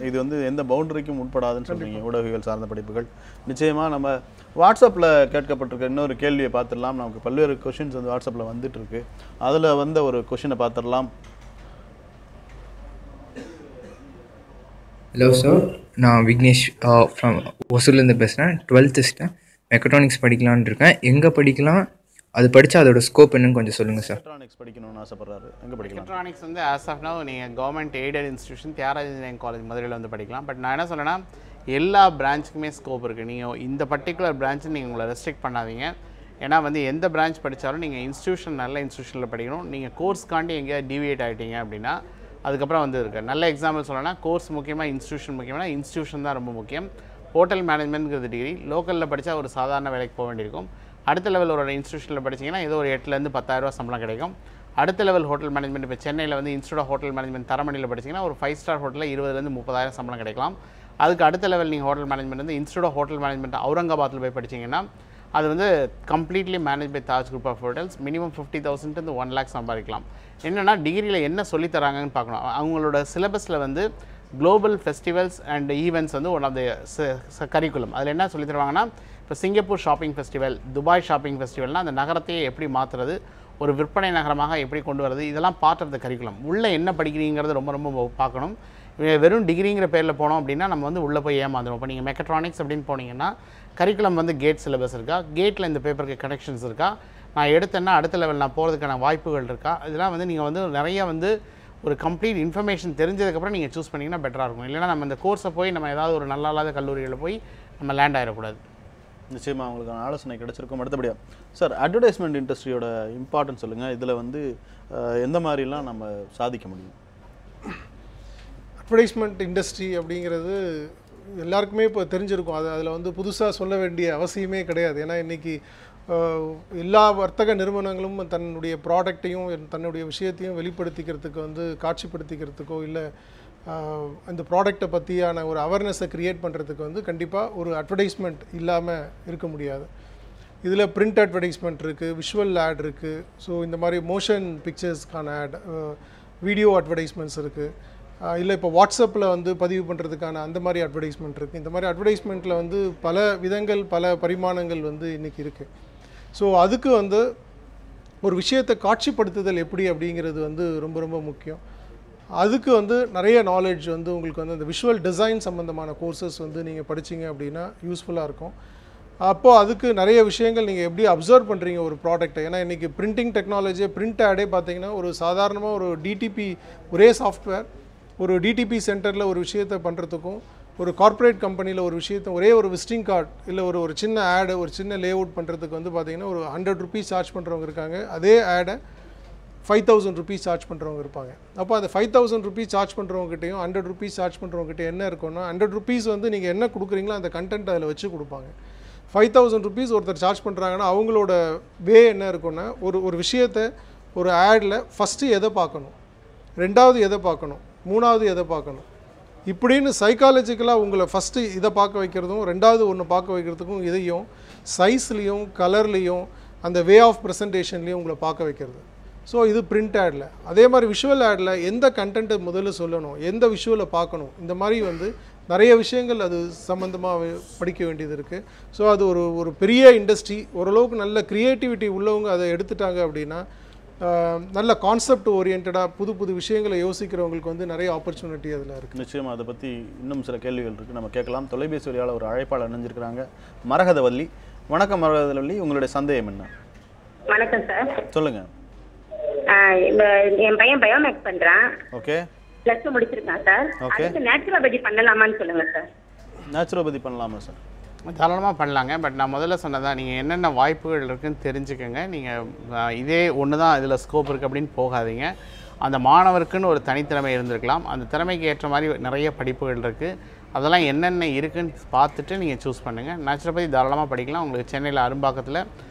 இது வந்து எந்த பவுண்டரிக்கும் உட்படாதுன்னு சொல்கிறீங்க ஊடகவியல் சார்ந்த படிப்புகள். நிச்சயமாக நம்ம வாட்ஸ்அப்பில் கேட்கப்பட்டிருக்க இன்னொரு கேள்வியை பார்த்துடலாம். நமக்கு பல்வேறு கொஷின்ஸ் வந்து வாட்ஸ்அப்பில் வந்துட்டுருக்கு. அதில் வந்த ஒரு கொஷினை பார்த்துடலாம். ஹலோ சார், நான் விக்னேஷ் ஃப்ரம் ஒசூர்லேருந்து பேசுகிறேன். 12th மெக்கட்ரானிக்ஸ் படிக்கலான்னு இருக்கேன். எங்கே படிக்கலாம், அது படித்தா அதோட ஸ்கோப் என்னன்னு கொஞ்சம் சொல்லுங்கள் சார். மெக்கட்ரானிக்ஸ் படிக்கணும்னு ஆசைப்படுறாரு, எங்கே படிக்கலாம்? மெக்கட்ரானிக்ஸ் வந்து ஆஸ் ஆஃப் நவ் நீங்கள் government aided institution Thyagaraja engineering college மதுரையில் வந்து படிக்கலாம். பட் நான் என்ன சொல்லேன்னா, எல்லா பிரான்ச்சுக்குமே ஸ்கோப் இருக்குது. நீங்கள் இந்த பர்டிகுலர் பிரான்ச்சு நீங்கள் உங்களை ரெஸ்ட்ரிக்ட் பண்ணாதீங்க. ஏன்னா வந்து எந்த பிரான்ச் படித்தாலும் நீங்கள் இன்ஸ்டியூஷன் நல்ல இன்ஸ்டியூஷனில் படிக்கணும். நீங்கள் கோர்ஸ்க்காண்டி எங்கேயா டிவியேட் ஆகிட்டீங்க அப்படின்னா அதுக்கப்புறம் வந்து இருக்குது. நல்ல எக்ஸாம்பிள் சொல்லணும்னா கோர்ஸ் முக்கியமாக, இன்ஸ்டியூஷன் முக்கியமாக. இன்ஸ்டியூஷன் தான் ரொம்ப முக்கியம். ஹோட்டல் மேனேஜ்மெண்ட்ங்கிறது டிகிரி லோக்கலில் படித்தா ஒரு சாதாரண வேலைக்கு போக வேண்டியிருக்கும். அடுத்த லெவல் ஒரு இன்ஸ்டியூஷனில் படிச்சிங்கன்னா ஏதோ ஒரு 8,000 to 10,000 சம்பளம் கிடைக்கும். அடுத்த லெவல் ஹோட்டல் மேனேஜ்மெண்ட் இப்போ சென்னையில் வந்து இன்ஸ்டியூட் ஆஃப் ஹோட்டல் மேனேஜ்மெண்ட் தரமணியில் படிச்சிங்கன்னா ஒரு 5 ஸ்டார் ஹோட்டலில் 20,000 to 30,000 சம்பளம் கிடைக்கலாம். அதுக்கு அடுத்த லெவல் நீங்கள் ஹோட்டல் மேனேஜ்மெண்ட் வந்து இன்ஸ்டியூட் ஆஃப் ஹோட்டல் மேனேஜ்மெண்ட் அவுரங்காபாத்தில் போய் படிச்சிங்கன்னா அது வந்து completely manage by Taj group of hotels. Minimum 50,000 to 1 lakh சம்பாதிக்கலாம். என்னென்னா டிகிரியில் என்ன சொல்லித்தராங்கன்னு பார்க்கணும். அவங்களோட சிலபஸில் வந்து குளோபல் ஃபெஸ்டிவல்ஸ் அண்ட் ஈவெண்ட்ஸ் வந்து ஒன் ஆஃப் த கரிக்குலம். அதில் என்ன சொல்லி தருவாங்கன்னா, இப்போ Singapore shopping festival, Dubai shopping ஃபெஸ்டிவல்னால் அந்த நகரத்தையே எப்படி மாற்றுறது, ஒரு விற்பனை நகரமாக எப்படி கொண்டு வரது, இதெல்லாம் பார்ட் ஆஃப் த கரிக்குலம். உள்ளே என்ன படிக்கிறீங்கிறது ரொம்ப ரொம்ப பார்க்கணும். வெறும் டிகிரிங்கிற பேரில் போனோம் அப்படின்னா நம்ம வந்து உள்ளே போய் ஏமாந்துடும். இப்போ நீங்கள் மெக்கட்ரானிக்ஸ் அப்படின்னு போனீங்கன்னா கரிக்குலம் வந்து கேட் சிலபஸ் இருக்கா, கேட்டில் இந்த பேப்பருக்கு கனெக்ஷன்ஸ் இருக்கா, நான் எடுத்தேன்னா அடுத்த லெவல் நான் போகிறதுக்கான வாய்ப்புகள் இருக்கா, இதெல்லாம் வந்து நீங்கள் வந்து நிறைய வந்து ஒரு கம்ப்ளீட் இன்ஃபர்மேஷன் தெரிஞ்சதுக்கப்புறம் நீங்கள் சூஸ் பண்ணிங்கன்னா பெட்டராக இருக்கும். இல்லைனா நம்ம இந்த கோர்ஸை போய் நம்ம ஏதாவது ஒரு நல்லா இல்லாத கல்லூரிகளில் போய் நம்ம லேண்ட் ஆகிடக்கூடாது. நிச்சயமாக அவங்களுக்கான ஆலோசனை கிடைச்சிருக்கும். அடுத்தபடியாக சார், அட்வர்டைஸ்மெண்ட் இண்டஸ்ட்ரியோட இம்பார்ட்டன்ஸ் சொல்லுங்கள். இதில் வந்து எந்த மாதிரிலாம் நம்ம சாதிக்க முடியும்? அட்வர்டைஸ்மெண்ட் இண்டஸ்ட்ரி அப்படிங்கிறது எல்லாருக்குமே இப்போ தெரிஞ்சிருக்கும். அதில் வந்து புதுசாக சொல்ல வேண்டிய அவசியமே கிடையாது. ஏன்னா இன்றைக்கி எல்லா வர்த்தக நிறுவனங்களும் தன்னுடைய ப்ராடக்டையும் தன்னுடைய விஷயத்தையும் வெளிப்படுத்திக்கிறதுக்கு வந்து காட்சிப்படுத்திக்கிறதுக்கோ இல்லை அந்த ப்ராடக்டை பற்றியான ஒரு அவேர்னஸை க்ரியேட் பண்ணுறதுக்கு வந்து கண்டிப்பாக ஒரு அட்வர்டைஸ்மெண்ட் இல்லாமல் இருக்க முடியாது. இதில் பிரிண்ட் அட்வர்டைஸ்மெண்ட் இருக்குது, விஷுவல் ஆட் இருக்குது, ஸோ இந்த மாதிரி மோஷன் பிக்சர்ஸ்க்கான ஆட், வீடியோ அட்வர்டைஸ்மெண்ட்ஸ் இருக்குது, இல்லை இப்போ வாட்ஸ்அப்பில் வந்து பதிவு பண்ணுறதுக்கான அந்த மாதிரி அட்வர்டைஸ்மெண்ட் இருக்குது. இந்த மாதிரி அட்வர்டைஸ்மெண்ட்டில் வந்து பல விதங்கள் பல பரிமாணங்கள் வந்து இன்றைக்கி இருக்குது. ஸோ அதுக்கு வந்து ஒரு விஷயத்தை காட்சிப்படுத்துதல் எப்படி அப்படிங்கிறது வந்து ரொம்ப ரொம்ப முக்கியம். அதுக்கு வந்து நிறைய நாலேஜ் வந்து உங்களுக்கு வந்து அந்த விஷுவல் டிசைன் சம்மந்தமான கோர்சஸ் வந்து நீங்கள் படிச்சிங்க அப்படின்னா யூஸ்ஃபுல்லாக இருக்கும். அப்போது அதுக்கு நிறைய விஷயங்கள் நீங்கள் எப்படி அப்சர்வ் பண்ணுறீங்க ஒரு ப்ராடக்ட்டை. ஏன்னா இன்றைக்கி பிரிண்டிங் டெக்னாலஜியை பிரிண்ட் ஆடே பார்த்தீங்கன்னா ஒரு சாதாரணமாக ஒரு டிடிபி ஒரே சாஃப்ட்வேர் ஒரு டிடிபி சென்டரில் ஒரு விஷயத்தை பண்ணுறதுக்கும் ஒரு கார்ப்பரேட் கம்பெனியில் ஒரு விஷயத்தை ஒரே ஒரு விசிட்டிங் கார்டு இல்லை ஒரு சின்ன ஆடு ஒரு சின்ன லே அவுட் பண்ணுறதுக்கு வந்து பார்த்திங்கன்னா ஒரு 100 rupees சார்ஜ் பண்ணுறவங்க இருக்காங்க. அதே ஆடை 5,000 rupees சார்ஜ் பண்ணுறவங்க இருப்பாங்க. அப்போ அந்த 5,000 rupees சார்ஜ் பண்ணுறவங்ககிட்டையும் 100 rupees சார்ஜ் பண்ணுறவங்ககிட்ட என்ன இருக்குன்னா 100 rupees வந்து நீங்கள் என்ன கொடுக்குறீங்களோ அந்த கண்டென்ட் அதில் வச்சு கொடுப்பாங்க. 5,000 rupees ஒருத்தர் சார்ஜ் பண்ணுறாங்கன்னா அவங்களோட வே என்ன இருக்குன்னா ஒரு விஷயத்தை ஒரு ஆடில் ஃபஸ்ட்டு எதை பார்க்கணும், ரெண்டாவது எதை பார்க்கணும், மூணாவது எதை பார்க்கணும், இப்படின்னு சைக்காலஜிக்கலாக உங்களை ஃபஸ்ட்டு இதை பார்க்க வைக்கிறதும் ரெண்டாவது ஒன்று பார்க்க வைக்கிறதுக்கும் இதையும் சைஸ்லேயும் கலர்லேயும் அந்த வே ஆஃப் ப்ரெசன்டேஷன்லேயும் உங்களை பார்க்க வைக்கிறது. ஸோ இது பிரிண்ட் ஆடில். அதே மாதிரி விஷுவல் ஆடில் எந்த கண்டென்ட்டை முதல்ல சொல்லணும், எந்த விஷுவலை பார்க்கணும், இந்த மாதிரி வந்து நிறைய விஷயங்கள் அது சம்மந்தமாக படிக்க வேண்டியது இருக்குது. ஸோ அது ஒரு பெரிய இண்டஸ்ட்ரி. ஓரளவுக்கு நல்ல க்ரியேட்டிவிட்டி உள்ளவங்க அதை எடுத்துட்டாங்க அப்படின்னா நல்ல கான்செப்ட் ஓரியன்டாக புது புது விஷயங்களை யோசிக்கிறவங்களுக்கு வந்து நிறைய ஆப்பர்ச்சுனிட்டி அதில் இருக்குது. நிச்சயமாக அதை பற்றி இன்னும் சில கேள்விகள் இருக்குது, நம்ம கேட்கலாம். தொலைபேசி வழியால் ஒரு அழைப்பாளர் இணைஞ்சிருக்கிறாங்க, மரகதவல்லி. வணக்கம் மரகதவல்லி, உங்களுடைய சந்தேகம் என்ன? வணக்கம் சார். சொல்லுங்கள். என் பையன் பயோமேக்ஸ் பண்ணுறான். ஓகே. +2 முடிச்சிருக்கான் சார். ஓகே. அதுக்கு நேச்சுரோபதி பண்ணலாமான்னு சொல்லுங்கள் சார். நேச்சுரோபதி பண்ணலாமா சார்? தாராளமாக பண்ணலாங்க. பட் நான் முதல்ல சொன்னதான், நீங்கள் என்னென்ன வாய்ப்புகள் இருக்குதுன்னு தெரிஞ்சுக்கோங்க. நீங்கள் இதே ஒன்று தான் இதில் ஸ்கோப் இருக்குது அப்படின்னு போகாதீங்க. அந்த மாணவருக்குன்னு ஒரு தனித்திறமை இருந்திருக்கலாம். அந்த திறமைக்கு ஏற்ற மாதிரி நிறைய படிப்புகள் இருக்குது. அதெல்லாம் என்னென்ன இருக்குன்னு பார்த்துட்டு நீங்கள் சூஸ் பண்ணுங்கள். நேச்சுரோபதி தாராளமாக படிக்கலாம். உங்களுக்கு சென்னையில் அரும்பாக்கத்தில்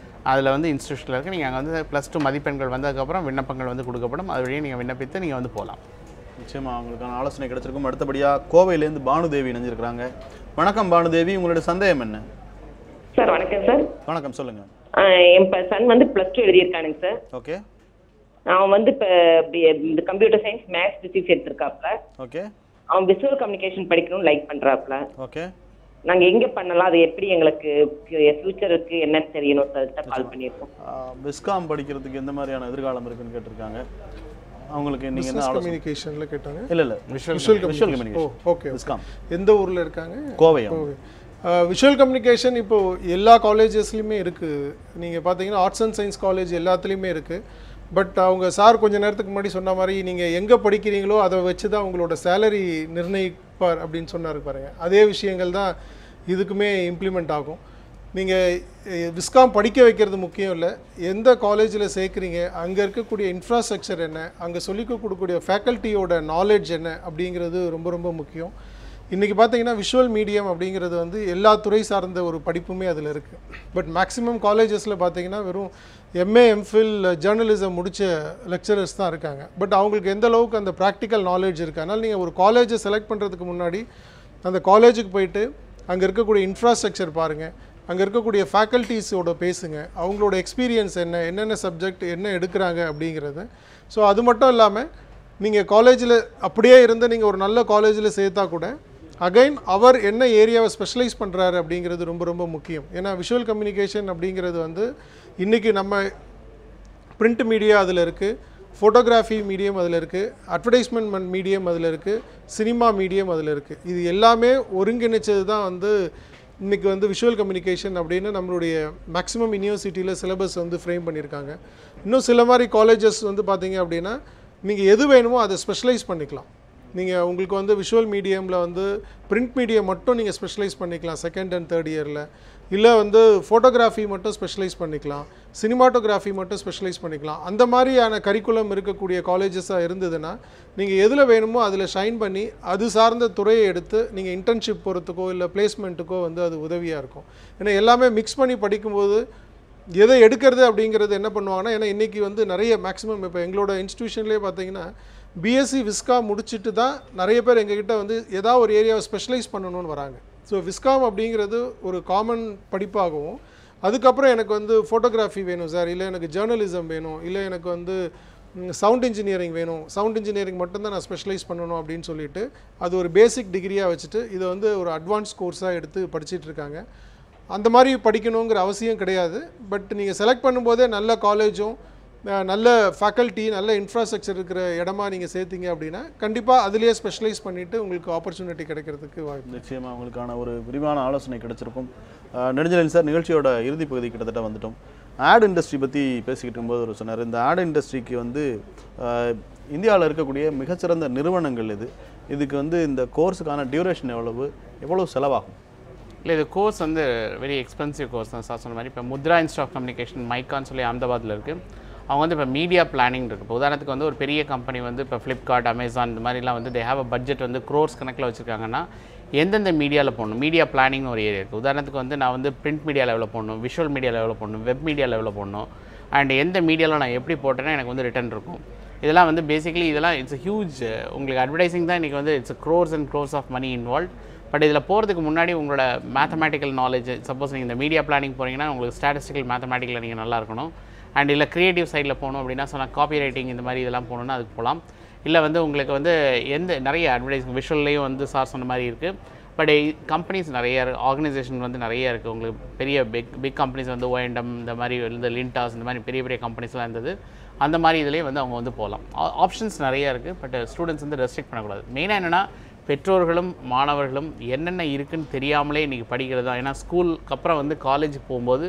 அதில் வந்து இன்ஸ்டியூஷனில் இருக்குது. நீங்கள் அங்கே வந்து +2 மதிப்பெண்கள் வந்ததுக்கப்புறம் விண்ணப்பங்கள் வந்து கொடுக்கப்படும். அது வழியே நீங்கள் விண்ணப்பித்து நீங்கள் வந்து போகலாம். நிச்சயமாக அவங்களுக்கான ஆலோசனை கிடைச்சிருக்கும். அடுத்தபடியாக கோவையிலேருந்து பானுதேவி இணைஞ்சிருக்கிறாங்க. வணக்கம் பானுதேவி, உங்களோட சந்தேகம் என்ன? சார் வணக்கம் சார். வணக்கம், சொல்லுங்கள். என் சன் வந்து +2 எழுதியிருக்கானுங்க சார். ஓகே. அவன் வந்து இப்போ இந்த கம்ப்யூட்டர் சயின்ஸ் மேத்ஸ் பிசிக்ஸ் எடுத்திருக்காப்ல. ஓகே. அவன் விஷுவல் கம்யூனிகேஷன் படிக்கணும்னு லைக் பண்ணுறாப்ல. ஓகே. நாங்கள் எங்கே பண்ணலாம், அது எப்படி எங்களுக்கு ஃபியூச்சருக்கு என்னன்னு தெரியணும் சார், கால் பண்ணியிருக்கோம். விஸ்காம் படிக்கிறதுக்கு எந்த மாதிரியான எதிர்காலம் இருக்குன்னு கேட்டிருக்காங்க. அவங்களுக்கு நீங்கள் என்ன கம்யூனிகேஷன்ல கேட்டாங்க? இல்லை விஷுவல் கம்யூனிகேஷன். ஓகே. விஸ்காம் எந்த ஊரில் இருக்காங்க? கோவை. விஷுவல் கம்யூனிகேஷன் இப்போது எல்லா காலேஜஸ்லையுமே இருக்குது. நீங்கள் பார்த்தீங்கன்னா ஆர்ட்ஸ் அண்ட் சயின்ஸ் காலேஜ் எல்லாத்துலேயுமே இருக்குது. பட் அவங்க சார் கொஞ்சம் நேரத்துக்கு முன்னாடி சொன்ன மாதிரி நீங்கள் எங்கே படிக்கிறீங்களோ அதை வச்சு தான் உங்களோட சேலரி நிர்ணயிப்பார் அப்படின்னு சொன்னார் பாருங்கள். அதே விஷயங்கள் தான் இதுக்குமே இம்ப்ளிமெண்ட் ஆகும். நீங்கள் விஸ்காம் படிக்க வைக்கிறது முக்கியம் இல்லை, எந்த காலேஜில் சேர்க்குறீங்க, அங்கே இருக்கக்கூடிய இன்ஃப்ராஸ்ட்ரக்சர் என்ன, அங்கே சொல்லிக் கொடுக்கக்கூடிய ஃபேக்கல்ட்டியோட நாலேஜ் என்ன அப்படிங்கிறது ரொம்ப ரொம்ப முக்கியம். இன்றைக்கி பார்த்தீங்கன்னா விஷுவல் மீடியம் அப்படிங்கிறது வந்து எல்லா துறை சார்ந்த ஒரு படிப்புமே அதில் இருக்குது. பட் மேக்ஸிமம் காலேஜஸில் பார்த்தீங்கன்னா வெறும் எம்ஏ எம்ஃபில் ஜேர்னலிசம் முடித்த லெக்சரர்ஸ் தான் இருக்காங்க. பட் அவங்களுக்கு எந்த அளவுக்கு அந்த ப்ராக்டிக்கல் நாலேஜ் இருக்குது. அதனால் நீங்கள் ஒரு காலேஜை செலக்ட் பண்ணுறதுக்கு முன்னாடி அந்த காலேஜுக்கு போயிட்டு அங்கே இருக்கக்கூடிய இன்ஃப்ராஸ்ட்ரக்சர் பாருங்கள், அங்கே இருக்கக்கூடிய ஃபேக்கல்ட்டிஸோட பேசுங்க, அவங்களோட எக்ஸ்பீரியன்ஸ் என்ன, என்னென்ன சப்ஜெக்ட் என்ன எடுக்கிறாங்க அப்படிங்கிறது. ஸோ அது மட்டும் இல்லாமல் நீங்கள் காலேஜில் அப்படியே இருந்து நீங்கள் ஒரு நல்ல காலேஜில் சேர்த்தா கூட அகைன் அவர் என்ன ஏரியாவை ஸ்பெஷலைஸ் பண்ணுறாரு அப்படிங்கிறது ரொம்ப ரொம்ப முக்கியம். ஏன்னா விஷுவல் கம்யூனிகேஷன் அப்படிங்கிறது வந்து இன்றைக்கி நம்ம பிரிண்ட் மீடியா அதில் இருக்குது, ஃபோட்டோகிராஃபி மீடியம் அதில் இருக்குது, அட்வர்டைஸ்மெண்ட் மீடியம் அதில் இருக்குது, சினிமா மீடியம் அதில் இருக்குது. இது எல்லாமே ஒருங்கிணைச்சது தான் வந்து இன்றைக்கி வந்து விஷுவல் கம்யூனிகேஷன் அப்படின்னு நம்மளுடைய மேக்ஸிமம் யூனிவர்சிட்டியில் சிலபஸ் வந்து ஃப்ரேம் பண்ணியிருக்காங்க. இன்னும் சில மாதிரி காலேஜஸ் வந்து பார்த்திங்க அப்படின்னா நீங்கள் எது வேணுமோ அதை ஸ்பெஷலைஸ் பண்ணிக்கலாம். நீங்கள் உங்களுக்கு வந்து விஷுவல் மீடியமில் வந்து பிரிண்ட் மீடியம் மட்டும் நீங்கள் ஸ்பெஷலைஸ் பண்ணிக்கலாம் செகண்ட் அண்ட் தேர்ட் இயரில், இல்லை வந்து ஃபோட்டோகிராஃபி மட்டும் ஸ்பெஷலைஸ் பண்ணிக்கலாம், சினிமாட்டோகிராஃபி மட்டும் ஸ்பெஷலைஸ் பண்ணிக்கலாம். அந்த மாதிரியான கரிக்குலம் இருக்கக்கூடிய காலேஜஸாக இருந்ததுன்னா நீங்கள் எதில் வேணுமோ அதில் ஷைன் பண்ணி அது சார்ந்த துறையை எடுத்து நீங்கள் இன்டர்ன்ஷிப் போகிறதுக்கோ இல்லை பிளேஸ்மெண்ட்டுக்கோ வந்து அது உதவியாக இருக்கும். ஏன்னா எல்லாமே மிக்ஸ் பண்ணி படிக்கும்போது எதை எடுக்கிறது அப்படிங்கிறது என்ன பண்ணுவாங்கன்னா, ஏன்னா இன்றைக்கி வந்து நிறைய மேக்ஸிமம் இப்போ எங்களோட இன்ஸ்டியூஷன்லேயே பார்த்தீங்கன்னா பிஎஸ்சி விஸ்காம் முடிச்சுட்டு தான் நிறைய பேர் எங்ககிட்ட வந்து ஏதாவது ஒரு ஏரியாவை ஸ்பெஷலைஸ் பண்ணணும்னு வராங்க. ஸோ விஸ்காம் அப்படிங்கிறது ஒரு காமன் படிப்பாகவும், அதுக்கப்புறம் எனக்கு வந்து ஃபோட்டோகிராஃபி வேணும் சார், இல்லை எனக்கு ஜேர்னலிசம் வேணும், இல்லை எனக்கு வந்து சவுண்ட் இன்ஜினியரிங் வேணும், சவுண்ட் இன்ஜினியரிங் மட்டும்தான் நான் ஸ்பெஷலைஸ் பண்ணணும் அப்படின்னு சொல்லிட்டு அது ஒரு பேசிக் டிகிரியாக வச்சுட்டு இதை வந்து ஒரு அட்வான்ஸ் கோர்ஸாக எடுத்து படிச்சிட்ருக்காங்க. அந்த மாதிரி படிக்கணுங்கிற அவசியம் கிடையாது. பட் நீங்கள் செலக்ட் பண்ணும்போதே நல்ல காலேஜும் நல்ல ஃபேக்கல்ட்டி நல்ல இன்ஃப்ராஸ்ட்ரக்சர் இருக்கிற இடமா நீங்கள் சேர்த்தீங்க அப்படின்னா கண்டிப்பாக அதிலேயே ஸ்பெஷலைஸ் பண்ணிவிட்டு உங்களுக்கு ஆப்பர்ச்சுனிட்டி கிடைக்கிறதுக்கு வாய்ப்பு. நிச்சயமாக உங்களுக்கான ஒரு விரிவான ஆலோசனை கிடைச்சிருக்கும். நெடுஞ்செழியன் சார், நிகழ்ச்சியோட இறுதி பகுதி கிட்டத்தட்ட வந்துட்டோம். ஆட் இண்டஸ்ட்ரி பற்றி பேசிக்கிட்டு இருக்கும்போது ஒரு சொன்னார், இந்த ஆட் இண்டஸ்ட்ரிக்கு வந்து இந்தியாவில் இருக்கக்கூடிய மிகச்சிறந்த நிறுவனங்கள் இதுக்கு வந்து இந்த கோர்ஸுக்கான டியூரேஷன் எவ்வளவு செலவாகும்? இல்லை, இது கோர்ஸ் வந்து வெரி எக்ஸ்பென்சிவ் கோர்ஸ் தான் சார் சொன்ன மாதிரி. இப்போ முத்ரா இன்ஸ்டியூட் ஆஃப் கம்யூனிகேஷன் மைக்கான்னு சொல்லி அகமதாபாத்தில் இருக்குது. அவங்க வந்து இப்போ மீடியா பிளானிங் இருக்குது. இப்போ உதாரணத்துக்கு வந்து ஒரு பெரிய கம்பெனி வந்து இப்போ ஃப்ளிப்கார்ட், அமேசான் இந்த மாதிரிலாம் வந்து தே ஹேவ் அ பட்ஜெட் வந்து க்ரோர்ஸ் கணக்கில் வச்சுருக்காங்கன்னா எந்தெந்த மீடியாவில் போடணும், மீடியா பிளானிங்னு ஒரு ஏரியா இருக்குது. உதாரணத்துக்கு வந்து நான் வந்து பிரிண்ட் மீடியா லெவலில் போடணும், விஷுவல் மீடியா லெவலில் போடணும், வெப் மீடியா லெவலில் போடணும், அண்ட் எந்த மீடியாவில் நான் எப்படி போட்டேன்னா எனக்கு வந்து ரிட்டர்ன் இருக்கும். இதெல்லாம் வந்து பேசிக்கலி இதெல்லாம் இட்ஸ் ஹியூஜ். உங்களுக்கு அட்வர்டைசிங் தான் இன்றைக்கி வந்து it's crores and crores of money involve. But இதில் போகிறதுக்கு முன்னாடி உங்களோட மேத்தமேட்டிக்கல் நாலேஜ், சப்போஸ் நீங்கள் இந்த மீடியா பிளானிங் போகிறீங்கன்னா உங்களுக்கு ஸ்டாட்டிஸ்டிக்கல் மேத்தமேட்டிக்கில் நீங்கள் நல்லா இருக்கணும். அண்ட் இல்லை க்ரியேட்டிவ் சைடில் போகணும் அப்படின்னா சொன்னால் காப்பி ரைட்டிங் இந்த மாதிரி இதெல்லாம் போகணுன்னா அதுக்கு போகலாம். இல்லை வந்து உங்களுக்கு வந்து நிறைய அட்வர்டைசிங் விஷுவல்லையும் வந்து சார் சொன்ன மாதிரி இருக்குது. பட் கம்பெனிஸ் நிறைய ஆர்கனைசேஷன் வந்து நிறைய இருக்குது. உங்களுக்கு பெரிய பிக் கம்பெனிஸ் வந்து ஓஎன்டம் இந்த மாதிரி இந்த லிண்டாஸ் இந்த மாதிரி பெரிய பெரிய கம்பெனிஸ்லாம் இருந்தது. அந்த மாதிரி இதுலேயே வந்து அவங்க வந்து போகலாம். ஆப்ஷன்ஸ் நிறைய இருக்குது. பட் ஸ்டூடெண்ட்ஸ் வந்து ரெஸ்ட்ரிக்ட் பண்ணக்கூடாது. மெயினாக என்னென்னா பெற்றோர்களும் மாணவர்களும் என்னென்ன இருக்குதுன்னு தெரியாமலே இன்றைக்கி படிக்கிறது தான். ஏன்னா ஸ்கூலுக்கு அப்புறம் வந்து காலேஜுக்கு போகும்போது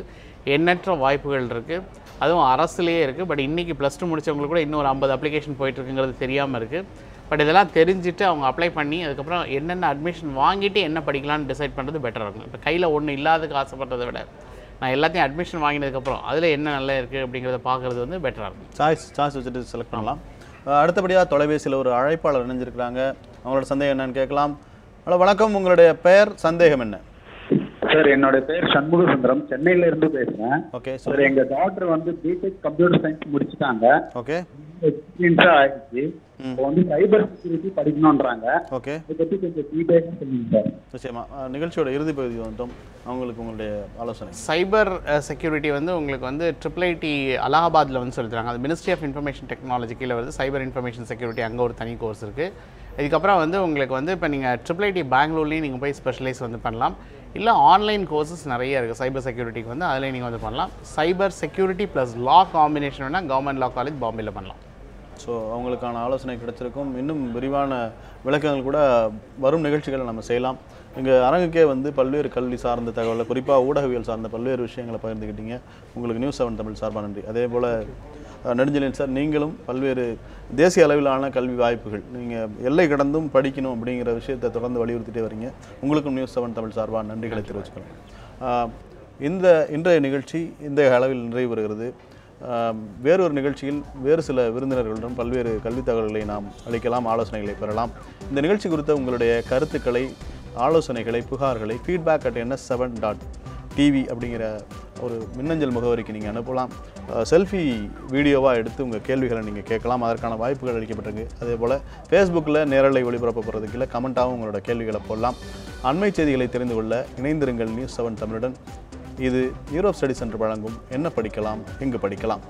எண்ணற்ற வாய்ப்புகள் இருக்குது, அதுவும் அரசுலேயே இருக்குது. பட் இன்றைக்கி +2 முடித்தவங்களுக்கு கூட இன்னொரு 50 அப்ளிகேஷன் போயிட்டுருக்குங்கிறது தெரியாமல் இருக்குது. பட் இதெல்லாம் தெரிஞ்சுட்டு அவங்க அப்ளை பண்ணி அதுக்கப்புறம் என்னென்ன அட்மிஷன் வாங்கிட்டு என்ன படிக்கலாம்னு டிசைட் பண்ணுறது பெட்டராக இருக்கும். இப்போ கையில் ஒன்று இல்லாததுக்கு ஆசைப்படுறதை விட நான் எல்லாத்தையும் அட்மிஷன் வாங்கினதுக்கப்புறம் அதில் என்ன நல்லா இருக்குது அப்படிங்கிறத பார்க்குறது வந்து பெட்டராக இருக்கும். சாய்ஸ் வச்சுட்டு செலக்ட் பண்ணலாம். அடுத்தபடியாக தொலைபேசியில் ஒரு அழைப்பாளர் இணைஞ்சிருக்கிறாங்க. அவங்களோட சந்தேகம் என்னன்னு கேட்கலாம். ஹலோ, வணக்கம். உங்களுடைய பெயர், சந்தேகம் என்ன? சார், என்னோட பேர் சண்முக சுந்தரம், சென்னையில இருந்து பேசுறேன். ஓகே சார், எங்க டாக்டர் வந்து பிடெக் கம்ப்யூட்டர் சயின்ஸ் முடிச்சிட்டாங்க. ஓகே, எக்ஸ்பீரியன்ஸா ஆயிடுச்சு. இப்போ வந்து சைபர் செக்யூரிட்டி படிக்கணும்ன்றாங்க. ஓகே, இதை பத்தி கொஞ்சம் டீடைலா சொல்லுங்க சார். நிச்சயமா. நிகழ்ச்சியோட இறுதி பகுதி வந்துட்டோம். அவங்களுக்கு உங்களுடைய ஆலோசனை. சைபர் செக்யூரிட்டி வந்து உங்களுக்கு வந்து IIIT அலகாபாத்தில் வந்து சொல்லித்தராங்க. அது மினிஸ்ட்ரி ஆஃப் இன்ஃபர்மேஷன் டெக்னாலஜி கீழே வருது. சைபர் இன்ஃபர்மேஷன் செக்யூரிட்டி அங்கே ஒரு தனி கோர்ஸ் இருக்குது. இதுக்கப்புறம் வந்து உங்களுக்கு வந்து இப்போ நீங்கள் IIIT பெங்களூர்லேயும் நீங்கள் போய் ஸ்பெஷலைஸ் வந்து பண்ணலாம். இல்லை ஆன்லைன் கோர்சஸ் நிறைய இருக்குது சைபர் செக்யூரிட்டிக்கு வந்து, அதில் நீங்கள் வந்து பண்ணலாம். சைபர் செக்யூரிட்டி ப்ளஸ் லா காம்பினேஷன் வேணால் கவர்மெண்ட் லா காலேஜ் பாம்பேயில் பண்ணலாம். ஸோ அவங்களுக்கான ஆலோசனை கிடைச்சிருக்கும். இன்னும் விரிவான விளக்கங்கள் கூட வரும் நிகழ்ச்சிகளை நம்ம செய்யலாம். இங்கே அரங்குக்கே வந்து பல்வேறு கல்வி சார்ந்த தகவலை, குறிப்பாக ஊடகவியல் சார்ந்த பல்வேறு விஷயங்களை பகிர்ந்துக்கிட்டீங்க. உங்களுக்கு நியூஸ் 7 தமிழ் சார்பாக நன்றி. அதே போல் நெடுஞ்செழியன் சார், நீங்களும் பல்வேறு தேசிய அளவிலான கல்வி வாய்ப்புகள் நீங்கள் எல்லை கடந்தும் படிக்கணும் அப்படிங்கிற விஷயத்தை தொடர்ந்து வலியுறுத்திட்டே வரீங்க. உங்களுக்கும் நியூஸ் 7 தமிழ் சார்பாக நன்றிகளை தெரிவிச்சுக்கலாம். இன்றைய நிகழ்ச்சி இந்த அளவில் நிறைவு பெறுகிறது. வேறொரு நிகழ்ச்சியில் வேறு சில விருந்தினர்களுடன் பல்வேறு கல்வி தகவல்களை நாம் அளிக்கலாம், ஆலோசனைகளை பெறலாம். இந்த நிகழ்ச்சி குறித்த உங்களுடைய கருத்துக்களை, ஆலோசனைகளை, புகார்களை feedback@ns7.tv அப்படிங்கிற ஒரு மின்னஞ்சல் முகவரிக்கு நீங்கள் அனுப்பலாம். செல்ஃபி வீடியோவாக எடுத்து உங்கள் கேள்விகளை நீங்கள் கேட்கலாம். அதற்கான வாய்ப்புகள் அளிக்கப்பட்டிருக்கு. அதே போல் ஃபேஸ்புக்கில் நேரலை ஒளிபரப்பப்படுறதுக்கு இல்லை, கமெண்ட்டாகவும் உங்களோட கேள்விகளை போடலாம். அண்மை செய்திகளை தெரிந்து கொள்ள இணைந்திருங்கள் நியூஸ் 7 தமிழுடன். இது யூரோப் ஸ்டடி சென்டர் வழங்கும் என்ன படிக்கலாம் எங்கு படிக்கலாம்.